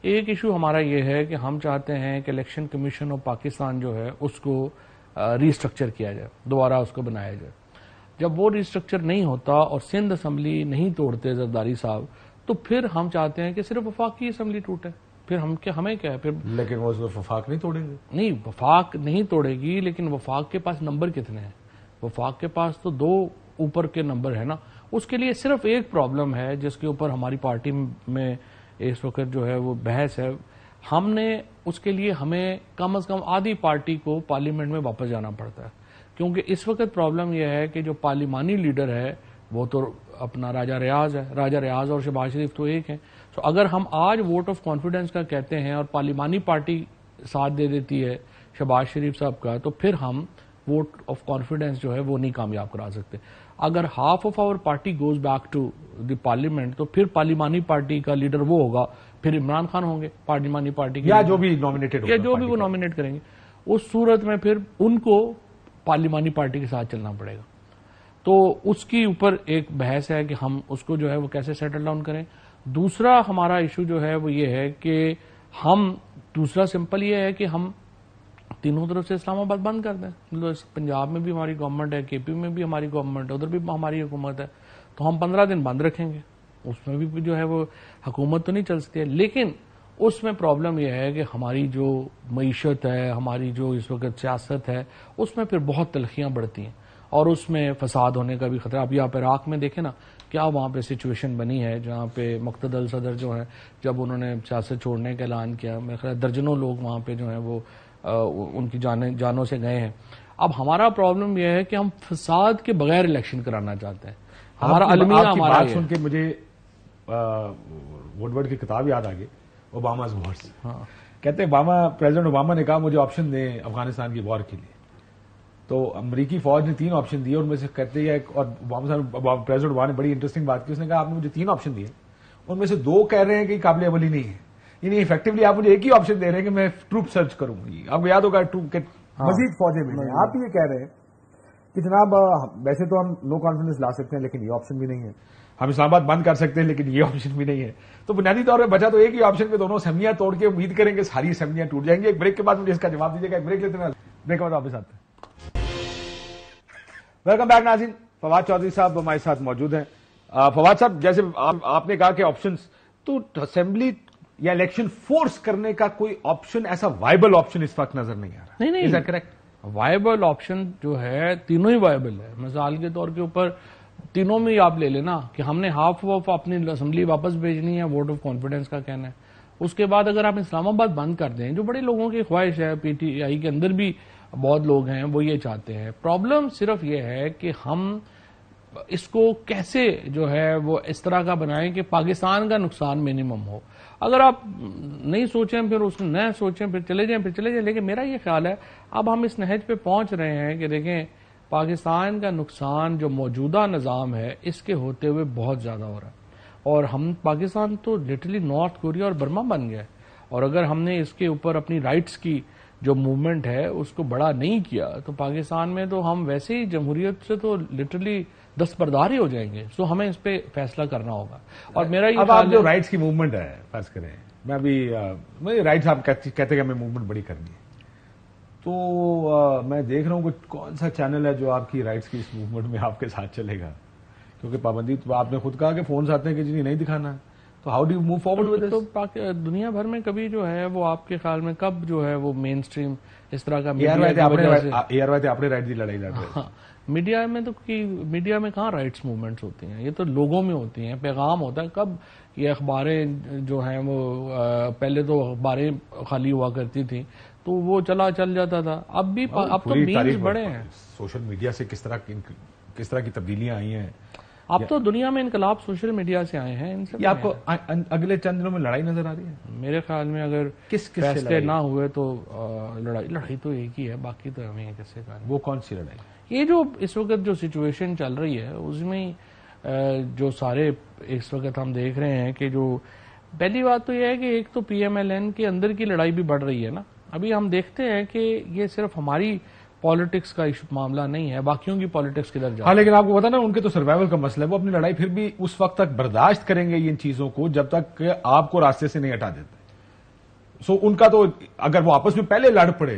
ایک ایشو ہمارا یہ ہے کہ ہم چاہتے ہیں کہ الیکشن کمیشن آف پاکستان جو ہے اس کو ری اسٹرکچر کیا جائے, دوبارہ اس کو بنایا جائے. جب وہ ری اسٹرکچر نہیں ہوتا اور سندھ اسمبلی نہیں توڑتے زرداری صاحب, تو پھر ہم چاہتے ہیں کہ صرف وفاقی اسمبلی ٹوٹے. پھر ہمیں کیا ہے پھر, لیکن وہ وفاق نہیں توڑیں گے. نہیں, وفاق نہیں توڑے گی, لیکن وفاق کے پاس نمبر کتنے ہیں؟ وفاق کے پاس تو 2 اوپر کے نمبر ہے نا. اس کے لیے صرف ایک پرابلم ہے جس کے اوپر ہماری پارٹی میں اس وقت جو ہے وہ بحث ہے. ہم نے اس کے لیے ہمیں کم از کم آدھی پارٹی کو پارلیمنٹ میں واپس جانا پڑتا ہے, کیونکہ اس وقت پرابلم یہ ہے کہ جو پارلیمانی لیڈر ہے وہ تو اپنا راجہ ریاض ہے. راجہ ریاض اور شہباز شریف تو ایک ہیں. تو اگر ہم آج ووٹ آف کانفیڈنس کا کہتے ہیں اور پارلیمانی پارٹی ساتھ دے دیتی ہے شہباز شریف صاحب کا, تو پھر ہم ووٹ آف کانفیڈنس جو ہے وہ نہیں کامیاب کرا سکتے. اگر half of our party goes back to the parliament, تو پھر پارلیمانی پارٹی کا لیڈر وہ ہوگا, پھر عمران خان ہوں گے پارلیمانی پارٹی کے, یا جو بھی نامینیٹڈ یا جو بھی وہ نامینیٹ کریں گے. اس صورت میں پھر ان کو پارلیمانی پارٹی کے ساتھ چلنا پڑے گا. تو اس کی اوپر ایک بحث ہے کہ ہم اس کو جو ہے وہ کیسے سیٹل ڈاؤن کریں. دوسرا ہمارا ایشو جو ہے وہ یہ ہے کہ دوسرا سمپل یہ ہے کہ ہم تینوں طرف سے اسلام آباد بند کر دیں. پنجاب میں بھی ہماری گورنمنٹ ہے, کے پی میں بھی ہماری گورنمنٹ ہے, ادھر بھی ہماری حکومت ہے, تو ہم 15 دن بند رکھیں گے. اس میں بھی جو ہے وہ حکومت تو نہیں چل سکتی ہے, لیکن اس میں پرابلم یہ ہے کہ ہماری جو معیشت ہے, ہماری جو اس وقت سیاست ہے, اس میں پھر بہت تلخیاں بڑھتی ہیں اور اس میں فساد ہونے کا بھی خطرہ. ابھی آپ عراق میں دیکھیں نا کیا وہاں پہ سچویشن بنی ہے, جہاں پہ مقتدل صدر جو ہے جب انہوں نے سیاست چھوڑنے کا اعلان کیا, میرے خیال درجنوں لوگ وہاں پہ جو ہیں وہ ان کی جانوں سے گئے ہیں. اب ہمارا پرابلم یہ ہے کہ ہم فساد کے بغیر الیکشن کرانا چاہتے ہیں. ہمارا المیہ ہمارا بات سن کے مجھے ووڈورڈ کی کتاب یاد آ گئی, اوباماز وارز. کہتے ہیں پریزیڈنٹ اوباما نے کہا مجھے آپشن دیں افغانستان کی وار کے لیے, تو امریکی فوج نے 3 آپشن دیے, ان میں سے کہتے ہیں, اور پریزیڈنٹ اوباما نے بڑی انٹرسٹنگ بات کی, اس نے کہا آپ نے مجھے 3 آپشن دیے, ان میں سے 2 کہہ رہے ہیں کہ قابل عملی نہیں ہے, یعنی افیکٹولی آپ مجھے ایک ہی آپشن دے رہے ہیں کہ میں ٹروپ سرچ کروں. آپ کو یاد ہوگا مزید فوجیں میں, آپ یہ کہہ رہے ہیں کہ جناب ویسے تو ہم نو کانفیڈنس لا سکتے ہیں لیکن یہ آپشن بھی نہیں ہے, ہم اسلام آباد بند کر سکتے ہیں لیکن یہ آپشن بھی نہیں ہے. تو بنیادی طور پہ بچا تو ایک ہی آپشن پہ, دونوں اسمبلیاں توڑ کے امید کریں گے ساری اسمبلیاں ٹوٹ جائیں گی. ایک بریک کے بعد مجھے اس کا جواب دیجیے گا. ایک بریک لیتے ہیں, بریک کے بعد واپس آتے ہیں. ویلکم بیک ناظرین, فواد چودھری صاحب ہمارے ساتھ موجود ہیں. فواد صاحب, جیسے آپ نے کہا کہ آپشنز, تو اسمبلی یا الیکشن فورس کرنے کا کوئی آپشن ایسا وائبل آپشن اس وقت نظر نہیں آ رہا. نہیں, کریکٹ. وائبل آپشن جو ہے تینوں ہی وائبل ہے. مثال کے طور کے اوپر تینوں میں ہی آپ لے لینا کہ ہم نے ہاف آف اپنی اسمبلی واپس بھیجنی ہے, ووٹ آف کانفیڈنس کا کہنا ہے. اس کے بعد اگر آپ اسلام آباد بند کر دیں, جو بڑے لوگوں کی خواہش ہے, پی ٹی آئی کے اندر بھی بہت لوگ ہیں وہ یہ چاہتے ہیں. پرابلم صرف یہ ہے کہ ہم اس کو کیسے جو ہے وہ اس طرح کا بنائیں کہ پاکستان کا نقصان منیمم ہو. اگر آپ نہیں سوچیں پھر اس میں نہ سوچیں پھر چلے جائیں. لیکن میرا یہ خیال ہے اب ہم اس نہج پہ پہنچ رہے ہیں کہ دیکھیں پاکستان کا نقصان جو موجودہ نظام ہے اس کے ہوتے ہوئے بہت زیادہ ہو رہا ہے, اور ہم پاکستان تو لٹرلی نارتھ کوریا اور برما بن گیا ہے. اور اگر ہم نے اس کے اوپر اپنی رائٹس کی جو موومنٹ ہے اس کو بڑا نہیں کیا تو پاکستان میں تو ہم ویسے ہی جمہوریت سے تو لٹرلی دستبردار ہی ہو جائیں گے. سو ہمیں اس پہ فیصلہ کرنا ہوگا. اور میرا یہ اب جو رائٹس کی موومنٹ ہے, فرض کریں میں ابھی رائٹس آپ کہتے ہیں کہ ہمیں موومنٹ بڑی کرنی ہے, تو میں دیکھ رہا ہوں کہ کون سا چینل ہے جو آپ کی رائٹس کی اس موومنٹ میں آپ کے ساتھ چلے گا, کیونکہ پابندی تو آپ نے خود کہا کہ فونز آتے ہیں کہ جی نہیں دکھانا ہے. تو how do you move forward with this? تو دنیا بھر میں کبھی جو ہے وہ آپ کے خیال میں کب جو ہے وہ مین اسٹریم اس طرح کا اپنے رائٹ کی لڑائی لڑ رہے ہیں. میڈیا میں تو میڈیا میں کہاں رائٹس موومنٹس ہوتی ہیں, یہ تو لوگوں میں ہوتی ہیں, پیغام ہوتا ہے. کب یہ اخباریں جو ہیں وہ پہلے تو اخباریں خالی ہوا کرتی تھیں تو وہ چل جاتا تھا. اب بھی اب تو مینز بڑے ہیں. سوشل میڈیا سے کس طرح کی تبدیلیاں آئی ہیں. اب تو دنیا میں انقلاب سوشل میڈیا سے آئے ہیں. ان سے آپ کو اگلے چند دنوں میں لڑائی نظر آ رہی ہے؟ میرے خیال میں اگر فیصلے نہ ہوئے تو لڑائی تو ایک ہی ہے, باقی تو ہمیں کیسے کہا. وہ کون سی لڑائی؟ یہ جو اس وقت جو سچویشن چل رہی ہے اس میں جو سارے اس وقت ہم دیکھ رہے ہیں کہ جو پہلی بات تو یہ ہے کہ ایک تو پی ایم ایل این کے اندر کی لڑائی بھی بڑھ رہی ہے نا. ابھی ہم دیکھتے ہیں کہ یہ صرف ہماری پالیٹکس کا معاملہ نہیں ہے, باقیوں کی پالیٹکس کدھر جاتی ہے. ہاں, لیکن آپ کو پتا نا ان کے تو سروائیول کا مسئلہ ہے. وہ اپنی لڑائی پھر بھی اس وقت تک برداشت کریں گے ان چیزوں کو جب تک کہ آپ کو راستے سے نہیں ہٹا دیتے. سو ان کا تو اگر وہ آپس میں پہلے لڑ پڑے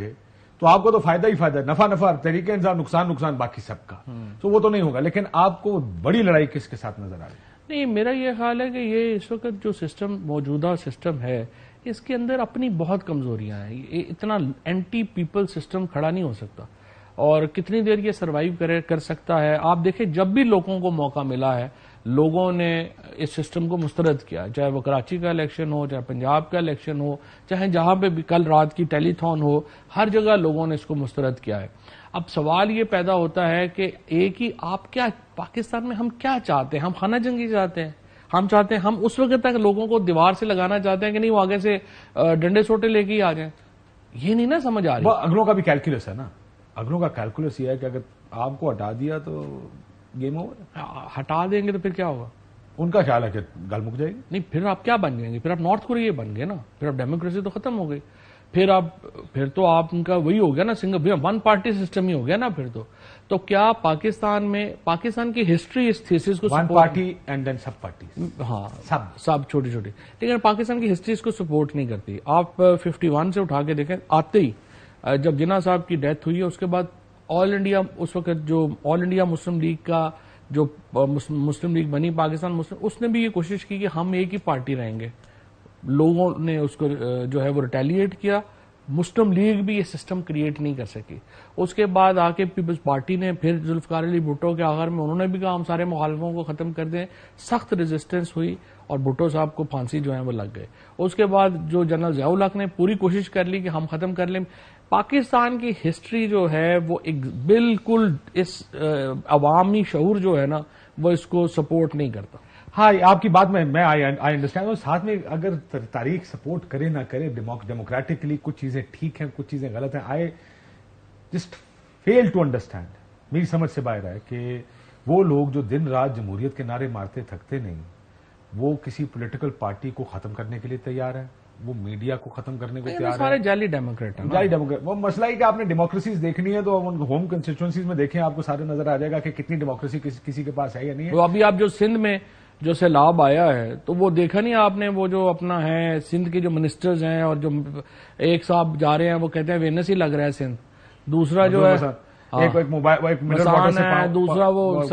تو آپ کو تو فائدہ ہی فائدہ ہے, نفع نفع طریقے انسان, نقصان نقصان باقی سب کا, تو وہ تو نہیں ہوگا. لیکن آپ کو بڑی لڑائی کس کے ساتھ نظر آ رہی ہے؟ نہیں, میرا یہ خیال ہے کہ یہ اس وقت جو سسٹم موجودہ سسٹم ہے اس کے اندر اپنی بہت کمزوریاں ہیں. یہ اتنا اینٹی پیپل سسٹم کھڑا نہیں ہو سکتا, اور کتنی دیر یہ سروائیو کر سکتا ہے. آپ دیکھیں جب بھی لوگوں کو موقع ملا ہے لوگوں نے اس سسٹم کو مسترد کیا, چاہے وہ کراچی کا الیکشن ہو, چاہے پنجاب کا الیکشن ہو, چاہے جہاں پہ بھی کل رات کی ٹیلی تھون ہو, ہر جگہ لوگوں نے اس کو مسترد کیا ہے. اب سوال یہ پیدا ہوتا ہے کہ ایک ہی آپ کیا پاکستان میں ہم کیا چاہتے ہیں؟ ہم خانہ جنگی چاہتے ہیں, ہم چاہتے ہیں, ہم اس وقت تک لوگوں کو دیوار سے لگانا چاہتے ہیں کہ نہیں وہ آگے سے ڈنڈے سوٹے لے کے ہی آ جائیں. یہ نہیں نا سمجھ آ رہی. وہ اگلوں کا بھی کیلکولس ہے نا, اگلوں کا کیلکولس یہ ہے کہ اگر آپ کو ہٹا دیا تو گیم اوور. ہٹا دیں گے تو پھر کیا ہوگا؟ ان کا خیال ہے کہ گل مک جائے گی. نہیں, پھر آپ کیا بن جائیں گے؟ پھر آپ نارتھ کوریا بن گئے نا, پھر آپ ڈیموکریسی تو ختم ہو گئی. پھر تو آپ ان کا وہی ہو گیا نا, ون پارٹی سسٹم ہی ہو گیا نا پھر تو کیا پاکستان میں پاکستان کی ہسٹری اس تھیسس کو ون پارٹی اینڈ دین سب پارٹی, ہاں سب چھوٹی چھوٹی, لیکن پاکستان کی ہسٹری اس کو سپورٹ نہیں کرتی. آپ 51 سے اٹھا کے دیکھیں, آتے ہی جب جناح صاحب کی ڈیتھ ہوئی ہے اس کے بعد آل انڈیا, اس وقت جو آل انڈیا مسلم لیگ کا جو مسلم لیگ بنی پاکستان مسلم, اس نے بھی یہ کوشش کی کہ ہم ایک ہی پارٹی رہیں گے. لوگوں نے اس کو جو ہے وہ ریٹیلیٹ کیا. مسلم لیگ بھی یہ سسٹم کریٹ نہیں کر سکی. اس کے بعد آ کے پیپلز پارٹی نے پھر ذوالفقار علی بھٹو کے آخر میں انہوں نے بھی کہا ہم سارے مخالفوں کو ختم کر دیں. سخت ریزسٹنس ہوئی اور بھٹو صاحب کو پھانسی جو ہے وہ لگ گئے. اس کے بعد جو جنرل ضیاء الحق نے پوری کوشش کر لی کہ ہم ختم کر لیں. پاکستان کی ہسٹری جو ہے وہ ایک بالکل اس عوامی شعور جو ہے نا وہ اس کو سپورٹ نہیں کرتا. ہاں, آپ کی بات میں آئی انڈرسٹینڈ. اور ساتھ میں اگر تاریخ سپورٹ کرے نہ کرے ڈیموکریٹکلی کچھ چیزیں ٹھیک ہیں کچھ چیزیں غلط ہیں, I just fail to understand. میری سمجھ سے باہر ہے کہ وہ لوگ جو دن رات جمہوریت کے نعرے مارتے تھکتے نہیں, وہ کسی پولیٹیکل پارٹی کو ختم کرنے کے لیے تیار ہے, وہ میڈیا کو ختم کرنے کو تیار ہے. سارے جعلی ڈیموکریٹ ہیں. جعلی ڈیموکریٹ. وہ مسئلہ ہی کہ آپ نے ڈیموکریسیز دیکھنی ہے تو ہوم کنسٹیچوئنسیز میں دیکھیں, آپ کو سارے نظر آ جائے گا کہ کتنی ڈیموکریسی کسی کے پاس ہے یا نہیں ہے. وہ ابھی آپ جو سندھ میں جو سیلاب آیا ہے تو وہ دیکھا نہیں آپ نے, وہ جو اپنا ہے سندھ کے جو منسٹرز ہیں اور جو ایک صاحب جا رہے ہیں وہ کہتے ہیں وینس ہی لگ رہا ہے سندھ. دوسرا جو ہے مسان ہے, دوسرا وہ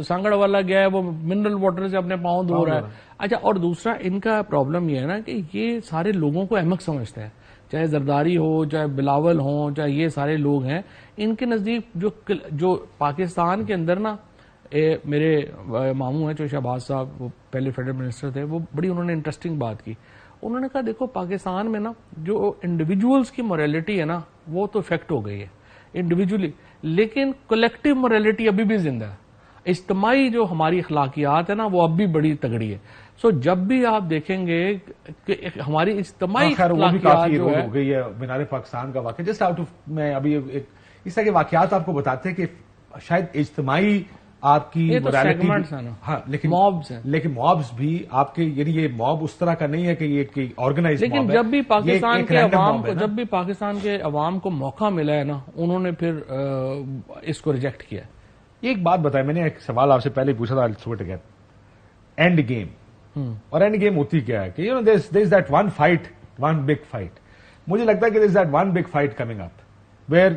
سانگڑ والا گیا ہے وہ منرل واٹر سے اپنے پاؤں دھو رہا ہے. اچھا, اور دوسرا ان کا پرابلم یہ ہے نا کہ یہ سارے لوگوں کو احمق سمجھتے ہیں, چاہے زرداری ہو چاہے بلاول ہو چاہے یہ سارے لوگ ہیں. ان کے نزدیک جو پاکستان کے اندر نا میرے ماموں ہیں جو شہباز صاحب, وہ پہلے فیڈرل منسٹر تھے, وہ بڑی انہوں نے انٹرسٹنگ بات کی. انہوں نے کہا دیکھو پاکستان میں نا جو انڈیویجولز کی موریلٹی ہے نا وہ تو افیکٹ ہو گئی ہے انڈیویجولی, لیکن کولیکٹیو موریلٹی ابھی بھی زندہ ہے. اجتماعی جو ہماری اخلاقیات ہے نا وہ اب بھی بڑی تگڑی ہے. سو جب بھی آپ دیکھیں گے کہ ہماری اجتماعی اخلاقیات جو ہے ہو گئی ہے. مینار پاکستان کا واقعہ جسٹ آؤٹ آف, میں ابھی اس طرح کے واقعات آپ کو بتاتے ہیں کہ شاید اجتماعی آپ کی ہاں, لیکن موبز بھی آپ کے, یعنی یہ موب اس طرح کا نہیں ہے کہ یہ آرگنائز موب ہے. لیکن جب بھی پاکستان کے عوام کو جب بھی پاکستان کے عوام کو موقع ملا ہے نا انہوں نے پھر اس کو ریجیکٹ کیا. ایک بات بتایا, میں نے ایک سوال آپ سے پہلے پوچھا تھا, اینڈ گیم, اور اینڈ گیم ہوتی کیا ہے کہ there is that one fight, one big fight. مجھے لگتا ہے کہ there is that one big fight coming up where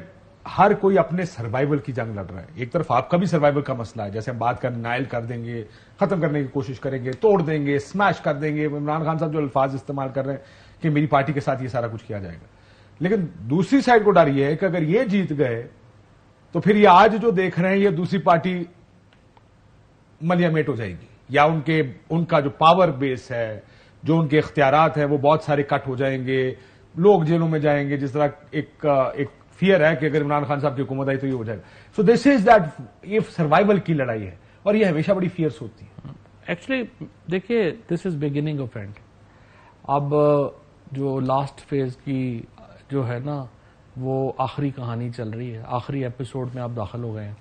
ہر کوئی اپنے سروائیول کی جنگ لڑ رہا ہے. ایک طرف آپ کا بھی سروائیول کا مسئلہ ہے, جیسے ہم بات نائل کر دیں گے, ختم کرنے کی کوشش کریں گے, توڑ دیں گے, اسمیش کر دیں گے. عمران خان صاحب جو الفاظ استعمال کر رہے ہیں کہ میری پارٹی کے ساتھ یہ سارا کچھ کیا جائے گا, لیکن دوسری سائڈ کو ڈر یہ ہے کہ اگر یہ جیت گئے تو پھر یہ آج جو دیکھ رہے ہیں یہ دوسری پارٹی ملیا میٹ ہو جائے گی, یا ان کا جو پاور بیس ہے, جو ان کے اختیارات ہیں وہ بہت سارے کٹ ہو جائیں گے, لوگ جیلوں میں جائیں گے. جس طرح ایک فیئر ہے کہ اگر عمران خان صاحب کی حکومت آئی تو یہ ہو جائے گا. سو دس از دیٹ, یہ سروائیول کی لڑائی ہے اور یہ ہمیشہ بڑی فیئرس ہوتی ہے. ایکچولی دیکھیے دس از بگننگ آف اینڈ. اب جو لاسٹ فیز کی جو ہے نا وہ آخری کہانی چل رہی ہے, آخری ایپیسوڈ میں آپ داخل ہو گئے ہیں,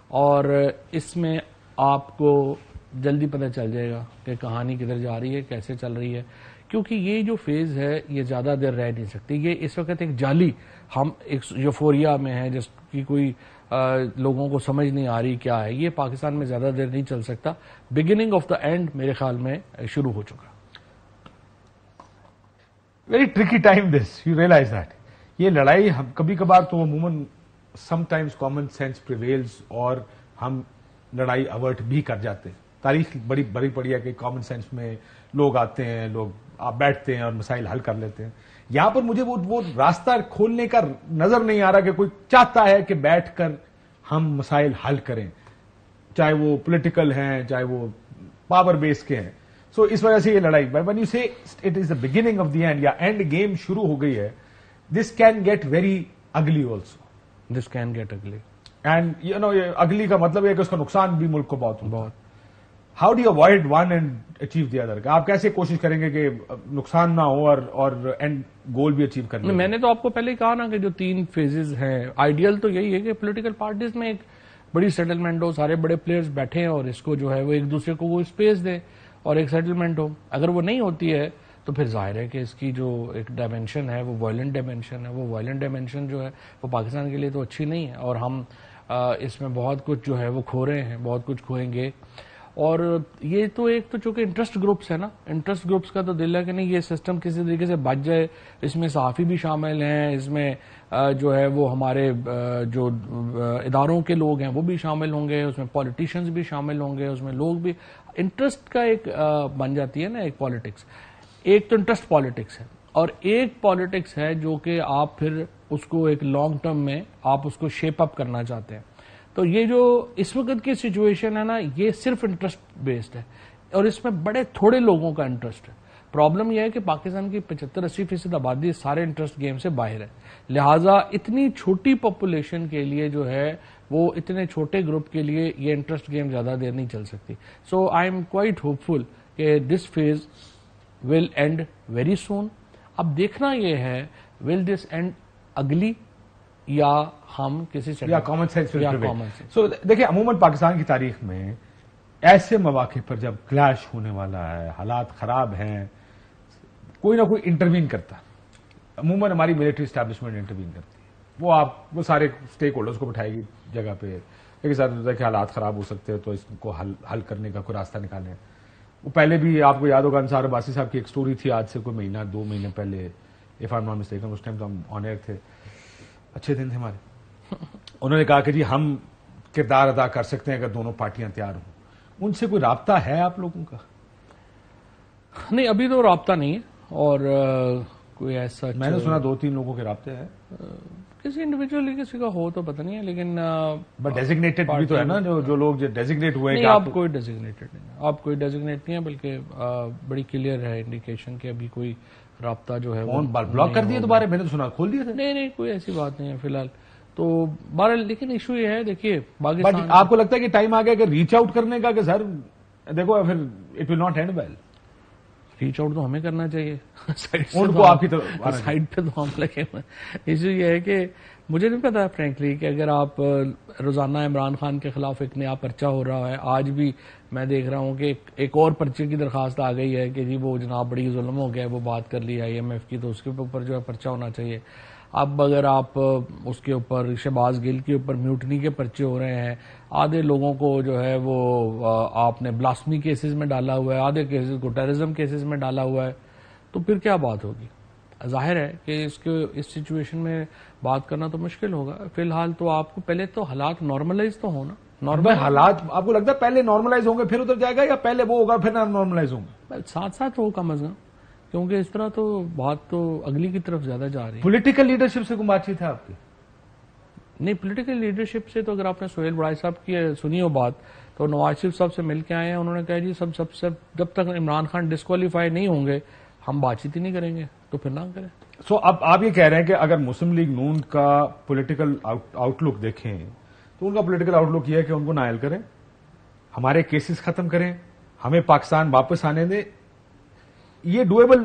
اور اس میں آپ کو جلدی پتہ چل جائے گا کہ کہانی کدھر جا رہی ہے, کیسے چل رہی ہے, کیونکہ یہ جو فیز ہے یہ زیادہ دیر رہ نہیں سکتی. یہ اس وقت ایک جعلی, ہم ایک یوفوریا میں ہیں جس کی کوئی لوگوں کو سمجھ نہیں آ رہی کیا ہے. یہ پاکستان میں زیادہ دیر نہیں چل سکتا. بگننگ آف دا اینڈ میرے خیال میں شروع ہو چکا. Very tricky time this, you realise that. یہ لڑائی کبھی کبھار تو عموماً some times common sense prevails اور ہم لڑائی اوارٹ بھی کر جاتے ہیں. تاریخ بڑی بڑی پڑی ہے کہ کامن سینس میں لوگ آتے ہیں, لوگ آپ بیٹھتے ہیں اور مسائل حل کر لیتے ہیں. یہاں پر مجھے وہ راستہ کھولنے کا نظر نہیں آ رہا کہ کوئی چاہتا ہے کہ بیٹھ کر ہم مسائل حل کریں, چاہے وہ پولیٹیکل ہیں چاہے وہ پاور بیس کے ہیں. سو اس وجہ سے یہ لڑائی when you say it is the beginning of the end یا اینڈ گیم شروع ہو گئی ہے, this can get very ugly also. This can get ugly. And you know ugly کا مطلب ہے کہ اس کا نقصان بھی ملک کو بہت. How do you avoid one and achieve the other? آپ کیسے کوشش کریں گے کہ نقصان نہ ہو اور اینڈ گول بھی اچیو کرنا؟ میں نے تو آپ کو پہلے ہی کہا نا کہ جو 3 فیزز ہیں, آئیڈیل تو یہی ہے کہ پولیٹیکل پارٹیز میں ایک بڑی سیٹلمنٹ ہو, سارے بڑے پلیئرز بیٹھے ہیں اور اس کو جو ہے وہ ایک دوسرے کو وہ اسپیس دیں اور ایک سیٹلمنٹ ہو. اگر وہ نہیں ہوتی ہے تو پھر ظاہر ہے کہ اس کی جو ایک ڈائمینشن ہے وہ وائلنٹ ڈائمینشن ہے. وہ وائلنٹ ڈائمینشن جو ہے وہ پاکستان کے لیے تو اچھی نہیں ہے, اور ہم اس میں بہت کچھ جو ہے وہ کھو رہے ہیں, بہت کچھ کھوئیں گے. اور یہ تو ایک تو چونکہ انٹرسٹ گروپس ہے نا, انٹرسٹ گروپس کا تو دل ہے کہ نہیں یہ سسٹم کسی طریقے سے بچ جائے. اس میں صحافی بھی شامل ہیں, اس میں جو ہے وہ ہمارے جو اداروں کے لوگ ہیں وہ بھی شامل ہوں گے, اس میں پالیٹیشنز بھی شامل ہوں گے, اس میں لوگ بھی. انٹرسٹ کا ایک بن جاتی ہے نا ایک پالیٹکس. ایک تو انٹرسٹ پالیٹکس ہے اور ایک پالیٹکس ہے جو کہ آپ پھر اس کو ایک لانگ ٹرم میں آپ اس کو شیپ اپ کرنا چاہتے ہیں. تو یہ جو اس وقت کی سچویشن ہے نا یہ صرف انٹرسٹ بیسڈ ہے اور اس میں بڑے تھوڑے لوگوں کا انٹرسٹ ہے. پرابلم یہ ہے کہ پاکستان کی 75-80% آبادی سارے انٹرسٹ گیم سے باہر ہے, لہٰذا اتنی چھوٹی پاپولیشن کے لیے جو ہے وہ اتنے چھوٹے گروپ کے لیے یہ انٹرسٹ گیم زیادہ دیر نہیں چل سکتی. سو آئی ایم کوائٹ ہوپ فل کہ this phase will end very soon. اب دیکھنا یہ ہے ول دس اینڈ اگلی یا ہم کسی سے کامن سینس. سو دیکھیں عموماً پاکستان کی تاریخ میں ایسے مواقع پر جب کلیش ہونے والا ہے, حالات خراب ہیں, کوئی نہ کوئی انٹروین کرتا. عموماً ہماری ملٹری اسٹیبلشمنٹ انٹروین کرتی ہے, وہ سارے اسٹیک ہولڈرز کو بٹھائے گی جگہ پہ کہ سر دیکھیں حالات خراب ہو سکتے ہیں تو اس کو حل کرنے کا کوئی راستہ نکالیں. وہ پہلے بھی آپ کو یاد ہوگا انصار عباسی صاحب کی ایک سٹوری تھی آج سے کوئی مہینہ 2 مہینے پہلے, if I am not mistaken, اس ٹائم تو ہم آن ایئر تھے, اچھے دن تھے ہمارے. انہوں نے کہا کہ جی ہم کردار ادا کر سکتے ہیں اگر دونوں پارٹیاں تیار ہوں. ان سے کوئی رابطہ ہے آپ لوگوں کا؟ نہیں ابھی تو رابطہ نہیں ہے, اور کوئی ایسا میں نے سنا 2-3 لوگوں کے رابطے ہیں. کسی انڈیویجول کسی کا ہو تو پتہ نہیں ہے, لیکن بٹ ڈیزگنیٹڈ بھی تو ہے نا, جو لوگ ڈیزگنیٹ ہوئے. نہیں آپ کوئی ڈیزگنیٹڈ نہیں, آپ کوئی ڈیزگنیٹ نہیں ہے, بلکہ بڑی کلیئر ہے انڈیکیشن کہ ابھی کوئی رابطہ جو ہے فون بلاک کر دیے دوبارہ, میں نے سنا کھول دیے تھے. نہیں کوئی ایسی بات نہیں ہے فی الحال تو بہرحال. لیکن ایشو یہ ہے دیکھیے پاکستان, آپ کو لگتا ہے کہ ٹائم آ گیا کہ ریچ آؤٹ کرنے کا کہ سر دیکھو پھر it will not end well? Reach out تو ہمیں کرنا چاہیے, ان کو آپ کی طرف سائڈ پہ تو ہم لگے ہوئے. ایشو یہ ہے کہ مجھے نہیں پتا فرینکلی کہ اگر آپ روزانہ عمران خان کے خلاف ایک نیا پرچہ ہو رہا ہے, آج بھی میں دیکھ رہا ہوں کہ ایک اور پرچے کی درخواست آ گئی ہے کہ جی وہ جناب بڑی ظلم ہو گیا, وہ بات کر لی IMF کی, تو اس کے اوپر جو ہے پرچہ ہونا چاہیے. اب اگر آپ اس کے اوپر شہباز گل کے اوپر میوٹنی کے پرچے ہو رہے ہیں, آدھے لوگوں کو جو ہے وہ آپ نے بلاسمی کیسز میں ڈالا ہوا ہے, آدھے کیسز کو ٹیررزم کیسز میں ڈالا ہوا ہے, تو پھر کیا بات ہوگی؟ ظاہر ہے کہ اس سچویشن میں بات کرنا تو مشکل ہوگا. فی الحال تو آپ کو پہلے تو حالات نارملائز تو ہونا. نارمل حالات آپ کو لگتا ہے پہلے نارملائز ہوں گے پھر ادھر جائے گا, یا پہلے وہ ہوگا پھر نارملائز ہوں گے؟ ساتھ ساتھ ہو کم از کم, کیونکہ اس طرح تو بات تو اگلی کی طرف زیادہ جا رہی ہے. پولیٹیکل لیڈرشپ سے کوئی بات چیت ہے آپ کی؟ نہیں پولیٹیکل لیڈرشپ سے تو اگر آپ نے سہیل بڑائی صاحب کی سنی ہو بات, تو نواز شریف صاحب سے مل کے آئے ہیں, انہوں نے کہا جی سب جب تک عمران خان ڈسکوالیفائی نہیں ہوں گے ہم بات چیت ہی نہیں کریں گے, تو پھر نہ کریں. سو اب آپ یہ کہہ رہے ہیں کہ اگر مسلم لیگ نون کا پولیٹیکل آؤٹ لک دیکھیں تو ان کا پولیٹیکل آؤٹ لک یہ ہے کہ ان کو نائل کریں, ہمارے کیسز ختم کریں, ہمیں پاکستان واپس آنے دیں. یہ ڈویبل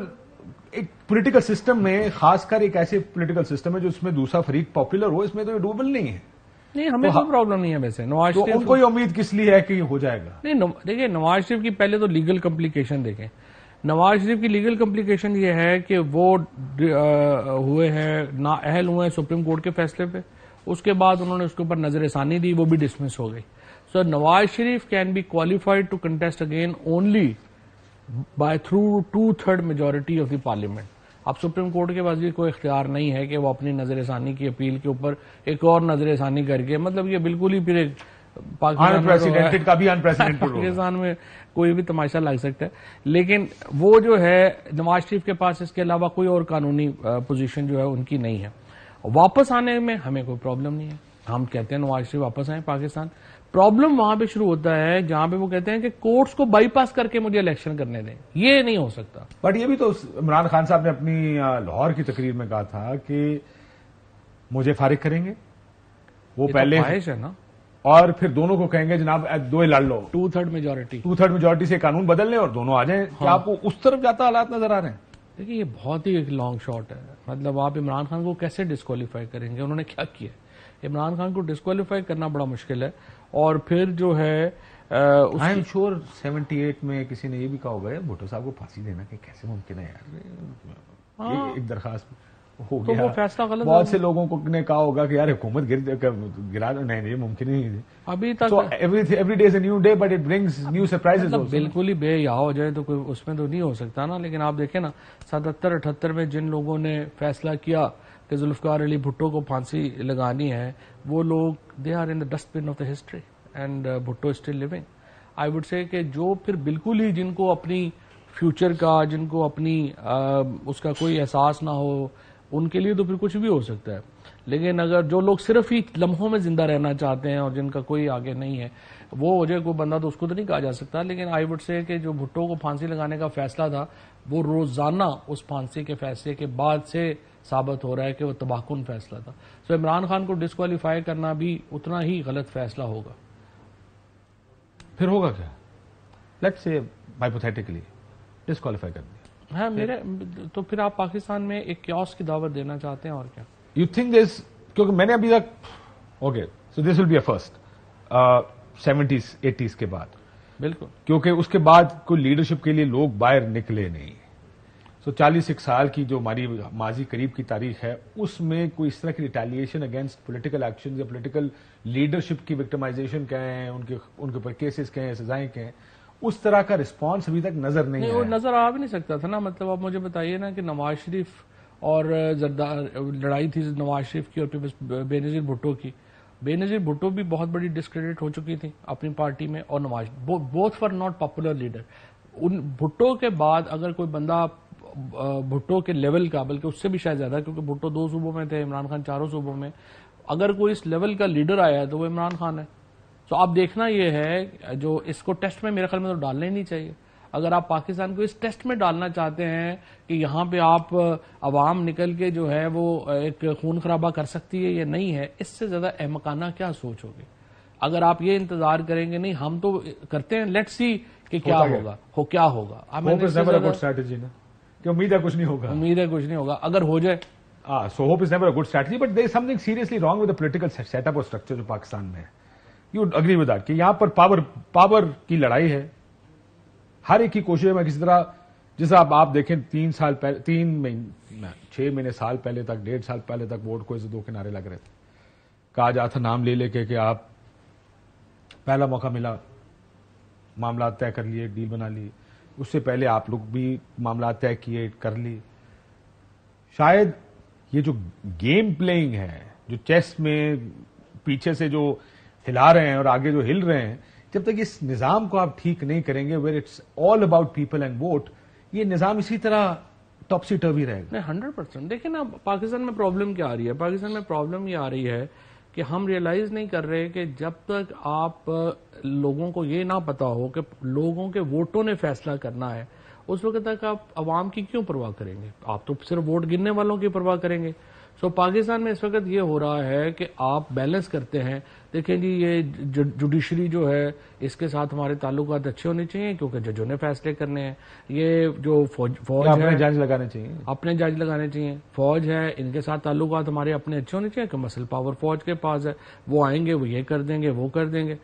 ایک پولیٹیکل سسٹم میں, خاص کر ایک ایسے پولیٹیکل سسٹم ہے جو اس میں دوسرا فریق پاپولر ہو, اس میں تو یہ ڈویبل نہیں ہے. نہیں ہمیں کوئی پرابلم نہیں ہے ویسے. نواز شریف ان کو یہ امید کس لیے ہے کہ یہ ہو جائے گا؟ نہیں دیکھیں نواز شریف کی پہلے تو لیگل کمپلیکیشن دیکھیں. نواز شریف کی لیگل کمپلیکیشن یہ ہے کہ وہ ہوئے ہیں نااہل ہوئے ہیں سپریم کورٹ کے فیصلے پہ, اس کے بعد انہوں نے اس کے اوپر نظر ثانی دی, وہ بھی ڈسمس ہو گئی. So Nawaz Sharif can be qualified to contest again only by through 2/3 majority of the parliament. اب سپریم کورٹ کے پاس بھی کوئی اختیار نہیں ہے کہ وہ اپنی نظر ثانی کی اپیل کے اوپر ایک اور نظر ثانی کر کے، مطلب یہ بالکل ہی پھر ایک پاکستان میں کوئی بھی تماشا لگ سکتا ہے. لیکن وہ جو ہے نواز شریف کے پاس اس کے علاوہ کوئی اور قانونی پوزیشن جو ہے ان کی نہیں ہے. واپس آنے میں ہمیں کوئی پرابلم نہیں ہے، ہم کہتے ہیں نواز شریف واپس آئیں پاکستان. پرابلم وہاں پہ شروع ہوتا ہے جہاں پہ وہ کہتے ہیں کہ کورٹس کو بائی پاس کر کے مجھے الیکشن کرنے دیں. یہ نہیں ہو سکتا. بٹ یہ بھی تو عمران خان صاحب نے اپنی لاہور کی تقریر میں کہا تھا کہ مجھے فارغ کریں گے، وہ پہلے خواہش ہے نا، اور پھر دونوں کو کہیں گے جناب دو لڑ لو، 2/3 میجورٹی سے قانون بدل لیں اور دونوں آ جائیں. کیا آپ کو اس طرف جاتا حالات نظر آ رہے ہیں؟ دیکھیے یہ بہت ہی ایک لانگ شاٹ ہے. مطلب آپ عمران خان کو کیسے ڈسکوالیفائی کریں گے؟ انہوں نے کیا کیا؟ عمران خان کو ڈسکوالیفائی کرنا بڑا مشکل ہے. اور پھر جو ہے آئی ایم شیور 78 میں کسی نے یہ بھی کہا ہوگا بھٹو صاحب کو پھانسی دینا کہ کیسے ممکن ہے یار، ایک درخواست ہو تو گیا. وہ فیصلہ غلط بہت سے لوگوں کو نے کہا ہوگا کہ یار حکومت گرا نہیں، ممکن ہی نہیں. ابھی تک every day is a new day but it brings new surprises. بالکل ہی بے حیا ہو جائے تو کوئی اس میں تو نہیں ہو سکتا نا. لیکن آپ دیکھیں نا 77-78 میں جن لوگوں نے فیصلہ کیا کہ ذوالفقار علی بھٹو کو پھانسی لگانی ہے، وہ لوگ they are in the dustbin of the history and Bhutto still living. I would say کہ جو پھر بالکل ہی جن کو اپنی فیوچر کا، جن کو اپنی اس کا کوئی احساس نہ ہو، ان کے لیے تو پھر کچھ بھی ہو سکتا ہے. لیکن اگر جو لوگ صرف ہی لمحوں میں زندہ رہنا چاہتے ہیں اور جن کا کوئی آگے نہیں ہے، وہ ہو جائے کوئی بندہ تو اس کو تو نہیں کہا جا سکتا. لیکن آئی وڈ سے کہ جو بھٹو کو پھانسی لگانے کا فیصلہ تھا وہ روزانہ اس پھانسی کے فیصلے کے بعد سے ثابت ہو رہا ہے کہ وہ تباہ کن فیصلہ تھا. سو عمران خان کو ڈسکوالیفائی کرنا بھی اتنا ہی غلط فیصلہ ہوگا. پھر ہوگا کیا؟ لیٹس سے ہائپوتھیٹیکلی ڈسکوالیفائی کر دیا. ہاں میرے تو پھر آپ پاکستان میں ایک کیوس کی دعوت دینا چاہتے ہیں اور کیا؟ یو تھنک دس، کیونکہ میں نے ابھی تک okay so this will be a first 70s 80s کے بعد، بالکل، کیونکہ اس کے بعد کوئی لیڈرشپ کے لیے لوگ باہر نکلے نہیں. سو 41 سال کی جو ہماری ماضی قریب کی تاریخ ہے اس میں کوئی اس طرح کی ریٹیلیشن اگینسٹ پولیٹیکل ایکشن یا پولیٹیکل لیڈرشپ کی وکٹمائزیشن کہیں، ان کے اوپر کیسز کہیں، سزائیں کہیں، اس طرح کا رسپانس ابھی تک نظر نہیں وہ آیا. نظر آ بھی نہیں سکتا تھا نا. مطلب آپ مجھے بتائیے نا کہ نواز شریف اور لڑائی تھی نواز شریف کی اور بے نظیر بھٹو کی. بے نظیر بھٹو بھی بہت بڑی ڈسکریڈٹ ہو چکی تھی اپنی پارٹی میں، اور Nawaz both for not popular leader. ان بھٹو کے بعد اگر کوئی بندہ بھٹو کے لیول کا، بلکہ اس سے بھی شاید زیادہ، کیونکہ بھٹو 2 صوبوں میں تھے، عمران خان 4 صوبوں میں، اگر کوئی اس لیول کا لیڈر آیا ہے تو وہ عمران خان ہے. تو اب دیکھنا یہ ہے جو اس کو ٹیسٹ میں میرے خیال میں تو ڈالنا ہی نہیں چاہیے. اگر آپ پاکستان کو اس ٹیسٹ میں ڈالنا چاہتے ہیں کہ یہاں پہ آپ عوام نکل کے جو ہے وہ ایک خون خرابہ کر سکتی ہے یا نہیں ہے، اس سے زیادہ احمقانہ کیا سوچ ہوگی. اگر آپ یہ انتظار کریں گے نہیں ہم تو کرتے ہیں، لیٹس سی کہ کیا ہوگا، کیا ہوگا. امید ہے کچھ نہیں ہوگا، امید ہے کچھ نہیں ہوگا اگر ہو جائے. So hope is never a good strategy, but there is something seriously wrong with the political set up اور اسٹرکچر جو پاکستان میں ہے. یو اگری ود دیٹ کہ یہاں پر پاور کی لڑائی ہے. ہر ایک کی کوشش ہے. میں کسی طرح جس طرح آپ دیکھیں 6 مہینے سال پہلے تک، 1.5 سال پہلے تک ووٹ کو ایسے 2 کنارے لگ رہے تھے. کہا جاتا تھا نام لے کے کہ آپ پہلا موقع ملا، معاملات طے کر لیے، ڈیل بنا لی. اس سے پہلے آپ لوگ بھی معاملات طے کیے، کر لی. شاید یہ جو گیم پلئنگ ہے، جو چیس میں پیچھے سے جو ہلا رہے ہیں اور آگے جو ہل رہے ہیں، جب تک اس نظام کو آپ ٹھیک نہیں کریں گے where it's all about people and vote, یہ نظام اسی طرح ٹاپسی ٹروی رہے گا. 100%. دیکھیں نا پاکستان میں پرابلم کیا آ رہی ہے. پاکستان میں پرابلم یہ آ رہی ہے کہ ہم ریئلائز نہیں کر رہے کہ جب تک آپ لوگوں کو یہ نہ پتا ہو کہ لوگوں کے ووٹوں نے فیصلہ کرنا ہے، اس وقت تک آپ عوام کی کیوں پرواہ کریں گے؟ آپ تو صرف ووٹ گننے والوں کی پرواہ کریں گے. سو پاکستان میں اس وقت یہ ہو رہا ہے کہ آپ بیلنس کرتے ہیں. دیکھیں جی یہ جوڈیشری جو ہے اس کے ساتھ ہمارے تعلقات اچھے ہونے چاہیے کیونکہ ججوں نے فیصلے کرنے ہیں. یہ جو فوج ہے اپنے جج لگانے چاہیے، اپنے جج لگانے چاہیے. فوج ہے ان کے ساتھ تعلقات ہمارے اپنے اچھے ہونے چاہیے کہ مسل پاور فوج کے پاس ہے، وہ آئیں گے، وہ یہ کر دیں گے، وہ کر دیں گے.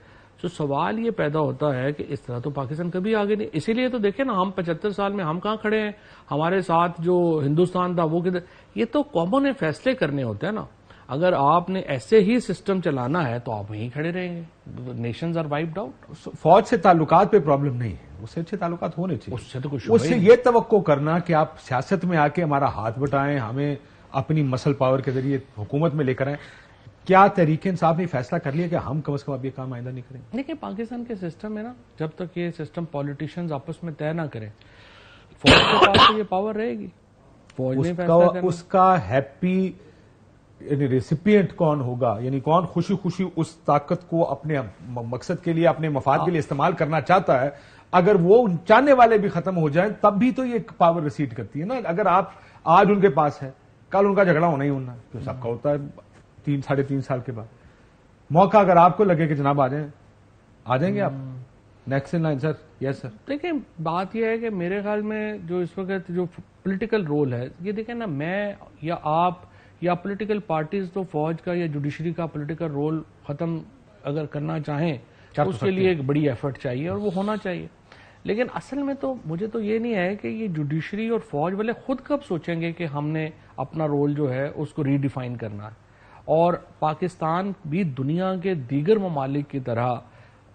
تو سوال یہ پیدا ہوتا ہے کہ اس طرح تو پاکستان کبھی آگے نہیں. اسی لیے تو دیکھیں نا ہم 75 سال میں ہم کہاں کھڑے ہیں، ہمارے ساتھ جو ہندوستان تھا وہ کدھر. یہ تو قوموں نے فیصلے کرنے ہوتے ہیں نا. اگر آپ نے ایسے ہی سسٹم چلانا ہے تو آپ وہیں کھڑے رہیں گے. Nations are wiped out. فوج سے تعلقات پہ پرابلم نہیں ہے, اس سے اچھے تعلقات ہونے چاہیے. اس سے تو کچھ اس سے یہ توقع کرنا کہ آپ سیاست میں آ کے ہمارا ہاتھ بٹائیں, ہمیں اپنی مسل پاور کے ذریعے حکومت میں لے کر آئیں. کیا تحریک انصاف نے فیصلہ کر لیا کہ ہم کم از کم اب یہ کام آئندہ نہیں کریں گے؟ دیکھیں پاکستان کے سسٹم میں نا, جب تک یہ سسٹم پالیٹیشینز آپس میں طے نہ کریں, فوج کے پاس تو یہ پاور رہے گی. فوج نے فیصلہ کرنا. اس کا ہیپی یعنی ریسیپینٹ کون ہوگا, یعنی کون خوشی خوشی اس طاقت کو اپنے مقصد کے لیے, اپنے مفاد کے لیے استعمال کرنا چاہتا ہے. اگر وہ چاہنے والے بھی ختم ہو جائیں تب بھی تو یہ پاور ریسیٹ کرتی ہے نا. اگر آپ آج ان کے پاس ہے, کل ان کا جھگڑا ہونا ہی ہونا ہے, تو سب کا ہوتا ہے 3-3.5 سال کے بعد. موقع اگر آپ کو لگے کہ جناب آ جائیں گے آپ نیکسٹ ان لائن. سر یس سر. دیکھیں بات یہ ہے کہ میرے خیال میں جو اس وقت جو پولیٹیکل رول ہے, یہ دیکھیں نا, میں یا آپ یا پولیٹیکل پارٹیز تو فوج کا یا جوڈیشری کا پولیٹیکل رول ختم اگر کرنا چاہیں تو اس کے لیے ایک بڑی ایفرٹ چاہیے اور وہ ہونا چاہیے. لیکن اصل میں تو مجھے تو یہ نہیں ہے کہ یہ جوڈیشری اور فوج والے خود کب سوچیں گے کہ ہم نے اپنا رول جو ہے اس کو ری ڈیفائن کرنا ہے, اور پاکستان بھی دنیا کے دیگر ممالک کی طرح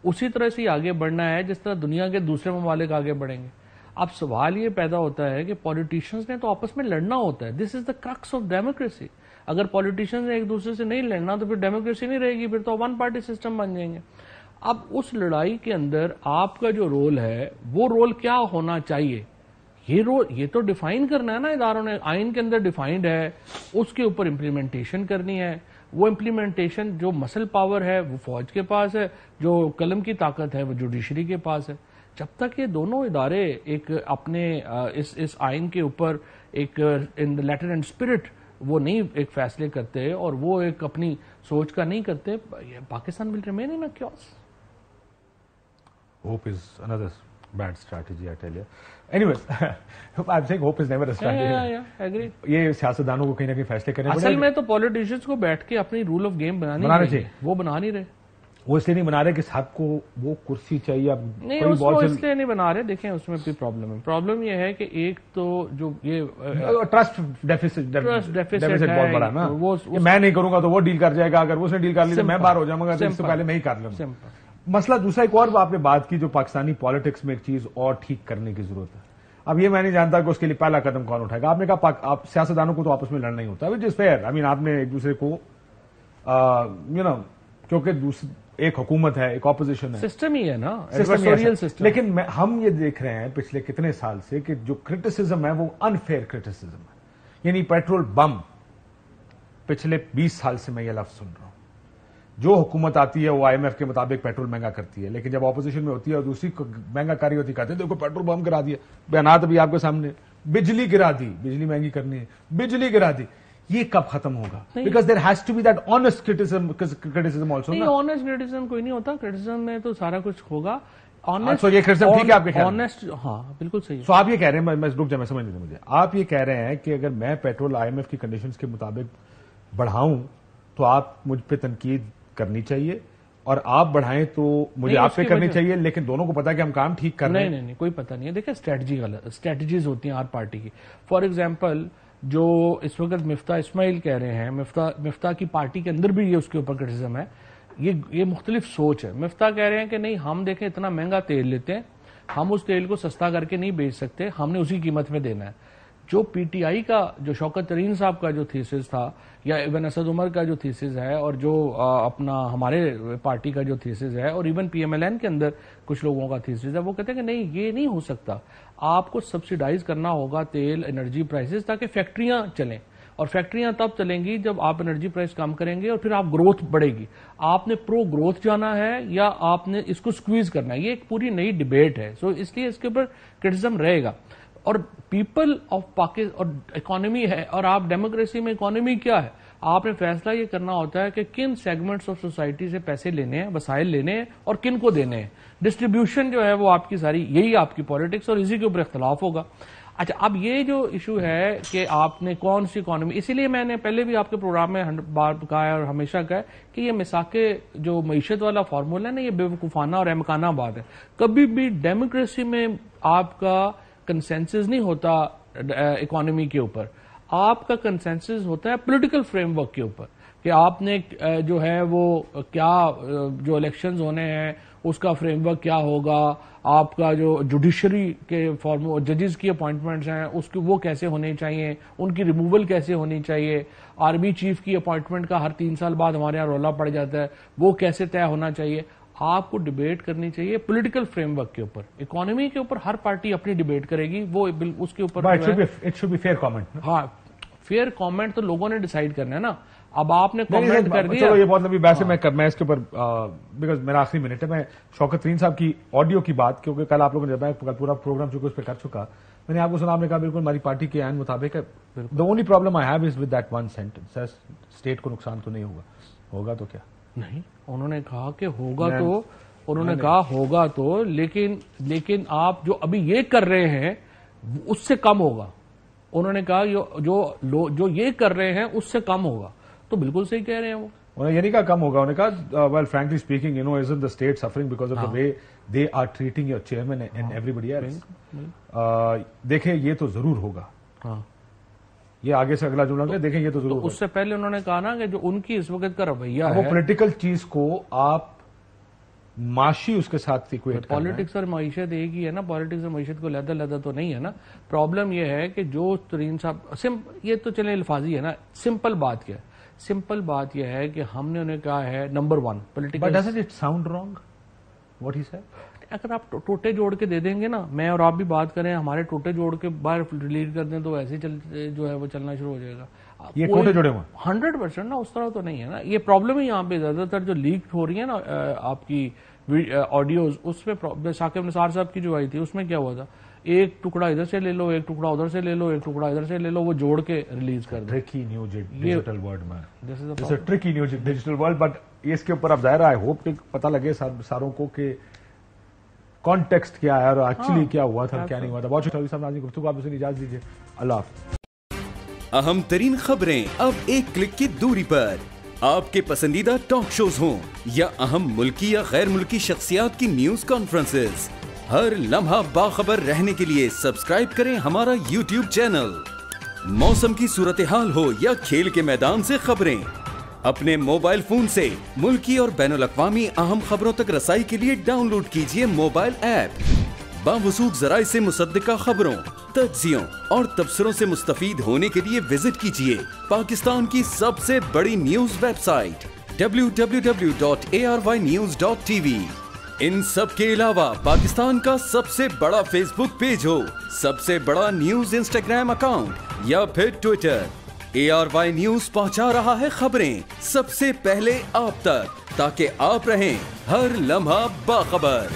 اسی طرح سے آگے بڑھنا ہے جس طرح دنیا کے دوسرے ممالک آگے بڑھیں گے. اب سوال یہ پیدا ہوتا ہے کہ پولیٹیشنز نے تو آپس میں لڑنا ہوتا ہے. دس از دا کرکس آف ڈیموکریسی. اگر پولیٹیشنز نے ایک دوسرے سے نہیں لڑنا تو پھر ڈیموکریسی نہیں رہے گی, پھر تو ون پارٹی سسٹم بن جائیں گے. اب اس لڑائی کے اندر آپ کا جو رول ہے وہ رول کیا ہونا چاہیے, یہ رول یہ تو ڈیفائن کرنا ہے نا اداروں نے. آئین کے اندر ڈیفائنڈ ہے, اس کے اوپر امپلیمنٹیشن کرنی ہے. وہ امپلیمنٹیشن جو مسل پاور ہے وہ فوج کے پاس ہے, جو قلم کی طاقت ہے وہ جوڈیشری کے پاس ہے. جب تک یہ دونوں ادارے ایک اپنے اس آئین کے اوپر ایک ان دا لیٹر اینڈ اسپرٹ وہ نہیں ایک فیصلے کرتے اور وہ ایک اپنی سوچ کا نہیں کرتے, Pakistan will remain in a chaos. Hope is another bad strategy, I tell you. Anyways, I'm saying hope is never a strategy. Yeah, agree. یہ سیاستدانوں کو کہیں نہ کہیں فیصلے کرنے اصل میں تو پالیٹیشنز کو بیٹھ کے اپنی رول آف گیم بنانے چاہیے. وہ بنا نہیں رہے. وہ اس لیے نہیں بنا رہے کہ صاحب کو وہ کرسی چاہیے. نہیں, اس کو اس لیے نہیں بنا رہے. دیکھیں اس میں بھی پرابلم ہے. پرابلم یہ ہے کہ ایک تو جو یہ ٹرسٹ ڈیفیسٹ بہت بڑا نا. میں نہیں کروں گا تو وہ ڈیل کر جائے گا, اگر اس نے ڈیل کر لی تو میں باہر ہو جاؤں گا, اس سے پہلے میں ہی کر لوں. مسئلہ دوسرا ایک اور آپ نے بات کی جو پاکستانی پالیٹکس میں ایک چیز اور ٹھیک کرنے کی ضرورت ہے. اب یہ میں نہیں جانتا کہ اس کے لیے پہلا قدم کون اٹھائے گا. آپ نے کہا آپ سیاستدانوں کو تو آپس میں لڑنا ہی ہوتا ہے, وچ از فیئر. آئی مین آپ نے ایک دوسرے کو کیونکہ ایک حکومت ہے, ایک اپوزیشن ہے, سسٹم ہی ہے نا, سسٹم. لیکن ہم یہ دیکھ رہے ہیں پچھلے کتنے سال سے کہ جو کرٹیسزم ہے وہ انفیئر کرٹیسزم ہے. یعنی پیٹرول بم, پچھلے 20 سال سے میں یہ لفظ سن رہا ہوں. جو حکومت آتی ہے وہ IMF کے مطابق پیٹرول مہنگا کرتی ہے, لیکن جب اپوزیشن میں ہوتی ہے اور دوسری مہنگا کاری ہوتی ہے کہتے ہیں دیکھو پیٹرول بم گرا دیا. بیانات بھی آپ کے سامنے, بجلی گرا دی, بجلی مہنگی کرنی ہے, بجلی گرا دی. یہ کب ختم ہوگا؟ Because there has to be that honest criticism also. نہیں, آنےسٹ کرٹیسزم کوئی نہیں ہوتا. کرٹیسزم میں تو سارا کچھ ہوگا. یہ کرٹیسزم ٹھیک ہے آپ کے خیال میں؟ ہاں بالکل صحیح. سو آپ یہ کہہ رہے ہیں, میں رک جائیں, میں سمجھ نہیں, مجھے آپ یہ کہہ رہے ہیں کہ اگر میں پیٹرول IMF کی کنڈیشنز کے مطابق بڑھاؤں تو آپ مجھ پہ تنقید کرنی چاہیے, اور آپ بڑھائیں تو مجھے آپ پہ کرنی چاہیے, لیکن دونوں کو پتا ہے کہ ہم کام ٹھیک کر رہے ہیں. نہیں, کوئی پتہ نہیں ہے. دیکھیں اسٹریٹجیز ہوتی ہیں ہر پارٹی کی. فار ایگزامپل جو اس وقت مفتاح اسماعیل کہہ رہے ہیں, مفتاح کی پارٹی کے اندر بھی یہ اس کے اوپر کرٹیسزم ہے. یہ مختلف سوچ ہے. مفتاح کہہ رہے ہیں کہ نہیں, ہم دیکھیں اتنا مہنگا تیل لیتے ہیں, ہم اس تیل کو سستا کر کے نہیں بیچ سکتے, ہم نے اسی قیمت میں دینا ہے. جو PTI کا جو شوکت ترین صاحب کا جو تھیسس تھا, یا ابن اسد عمر کا جو تھیسس ہے, اور جو اپنا ہمارے پارٹی کا جو تھیسس ہے, اور ایون PMLN کے اندر کچھ لوگوں کا تھیسس ہے, وہ کہتے ہیں کہ نہیں یہ نہیں ہو سکتا. آپ کو سبسیڈائز کرنا ہوگا تیل, انرجی پرائسز, تاکہ فیکٹریاں چلیں, اور فیکٹریاں تب چلیں گی جب آپ انرجی پرائس کم کریں گے, اور پھر آپ گروتھ بڑھے گی. آپ نے پرو گروتھ جانا ہے یا آپ نے اس کو سکویز کرنا ہے, یہ ایک پوری نئی ڈیبیٹ ہے. سو اس لیے اس کے اوپر کرٹیسزم رہے گا. اور پیپل آف پاکستان اور اکانومی ہے, اور آپ ڈیموکریسی میں اکانومی کیا ہے, آپ نے فیصلہ یہ کرنا ہوتا ہے کہ کن سیگمنٹس آف سوسائٹی سے پیسے لینے ہیں, وسائل لینے ہیں, اور کن کو دینے ہیں. ڈسٹریبیوشن جو ہے وہ آپ کی ساری, یہی آپ کی پالیٹکس, اور اسی کے اوپر اختلاف ہوگا. اچھا, اب یہ جو ایشو ہے کہ آپ نے کون سی اکانومی, اسی لیے میں نے پہلے بھی آپ کے پروگرام میں بار کہا ہے اور ہمیشہ کہا ہے کہ یہ مساق جو معیشت والا فارمولا ہے نا, یہ بے وقوفانہ اور احمقانہ بات ہے. کبھی بھی ڈیموکریسی میں آپ کا کنسنسس نہیں ہوتا اکانومی کے اوپر, آپ کا کنسنسس ہوتا ہے پولیٹیکل فریم ورک کے اوپر. کہ آپ نے جو ہے وہ کیا جو الیکشنز ہونے ہیں اس کا فریم ورک کیا ہوگا, آپ کا جو جوڈیشری کے ججز کی اپوائنٹمنٹس ہیں اس کی وہ کیسے ہونے چاہیے, ان کی ریموول کیسے ہونی چاہیے, آرمی چیف کی اپوائنٹمنٹ کا ہر 3 سال بعد ہمارے یہاں رولا پڑ جاتا ہے, وہ کیسے طے ہونا چاہیے. آپ کو ڈیبیٹ کرنی چاہیے پولیٹیکل فریم ورک کے اوپر. اکانومی کے اوپر ہر پارٹی اپنی ڈیبیٹ کرے گی, وہ اس کے اوپر فیئر کامنٹ. ہاں, فیئر کامنٹ تو لوگوں نے ڈیسائیڈ کرنا ہے نا. اب آپ نے کامنٹ کر دیا, چلو یہ بہت لمبی بحث ہے, میں اس کے اوپر بیکاز میرا آخری منٹ ہے, میں شوکت ترین صاحب کی آڈیو کی بات, کیونکہ کل آپ لوگوں نے کل پورا پروگرام چونکہ اس پہ کر چکا, میں نے آپ کو سنا, آپ نے کہا بالکل ہماری پارٹی کے عین مطابق ہے. The only problem I have is with that one sentence, state کو نقصان تو نہیں ہوگا. ہوگا تو کیا نہیں, انہوں نے کہا کہ ہوگا تو, انہوں نے کہا ہوگا تو, لیکن آپ جو ابھی یہ کر رہے ہیں اس سے کم ہوگا. انہوں نے کہا جو یہ کر رہے ہیں اس سے کم ہوگا. تو بالکل صحیح کہہ رہے ہیں وہ. انہوں نے یہ نہیں کہا کم ہوگا, انہوں نے کہا well frankly speaking you know isn't the state suffering because of the way they are treating your chairman and everybody else. دیکھیں یہ تو ضرور ہوگا. ہاں, یہ آگے سے اگلا جملہ دیکھیں یہ تو ضرور ہوگا. اس سے پہلے انہوں نے کہا نا کہ جو ان کی اس وقت کا رویہ ہے وہ پولیٹیکل چیز کو آپ معاشی اس کے ساتھ ایکویٹ کرنا ہے. پالیٹکس اور معیشت ایک ہی ہے نا, پالیٹکس اور معیشت کو علیحدہ تو نہیں ہے نا. پرابلم یہ ہے کہ جو ترین صاحب, یہ تو چلیں الفاظی ہے نا, سمپل بات کیا ہے, سمپل بات یہ ہے کہ ہم نے انہیں کہا ہے number 1 political. But doesn't it sound wrong what he said? اگر آپ ٹوٹے جوڑ کے دے دیں گے نا, میں اور آپ بھی بات کریں, ہمارے ٹوٹے جوڑ کے باہر ریلیز کر دیں تو ایسے جو ہے وہ چلنا شروع ہو جائے گا. یہ ٹوٹے جوڑے ہوئے 100% نا, اس طرح تو نہیں ہے نا. یہ پرابلم ہی یہاں پہ زیادہ تر جو لیک ہو رہی ہے نا آپ کی آڈیوز, اس میں ثاقب نثار صاحب کی جو آئی تھی اس میں کیا ہوا تھا, ایک ٹکڑا ادھر سے لے لو, ایک ٹکڑا ادھر سے لے لو, ایک ٹکڑا ادھر سے لے لو, وہ جوڑ کے ریلیز کر دو. ٹرکی نیو ڈیجیٹل ورلڈ میں, this is a Turkey new digital world. But اس کے اوپر اب ظاہر آئی ہوپ کہ پتہ لگے ساروں کو کہ کانٹیکسٹ کیا ہے اور ایکچولی کیا ہوا تھا کیا نہیں ہوا تھا. بہت شکریہ صاحب, ناظرین گفتگو آپ اسے اجازت دیجیے. اللہ حافظ. اہم ترین خبریں اب ایک کلک کی دوری پر. آپ کے پسندیدہ ٹاک شوز ہوں یا اہم ملکی یا غیر ملکی شخصیات کی نیوز کانفرنسز, ہر لمحہ باخبر رہنے کے لیے سبسکرائب کریں ہمارا YouTube چینل. موسم کی صورتحال ہو یا کھیل کے میدان سے خبریں, اپنے موبائل فون سے ملکی اور بین الاقوامی اہم خبروں تک رسائی کے لیے ڈاؤن لوڈ کیجیے موبائل ایپ. باوثوق ذرائع سے مصدقہ خبروں, تجزیوں اور تبصروں سے مستفید ہونے کے لیے وزٹ کیجیے پاکستان کی سب سے بڑی نیوز ویب سائٹ www.arYnews.tv. ان سب کے علاوہ پاکستان کا سب سے بڑا فیس بک پیج ہو, سب سے بڑا نیوز انسٹاگرام اکاؤنٹ یا پھر ٹویٹر, ARY نیوز پہنچا رہا ہے خبریں سب سے پہلے آپ تک, تاکہ آپ رہیں ہر لمحہ باخبر.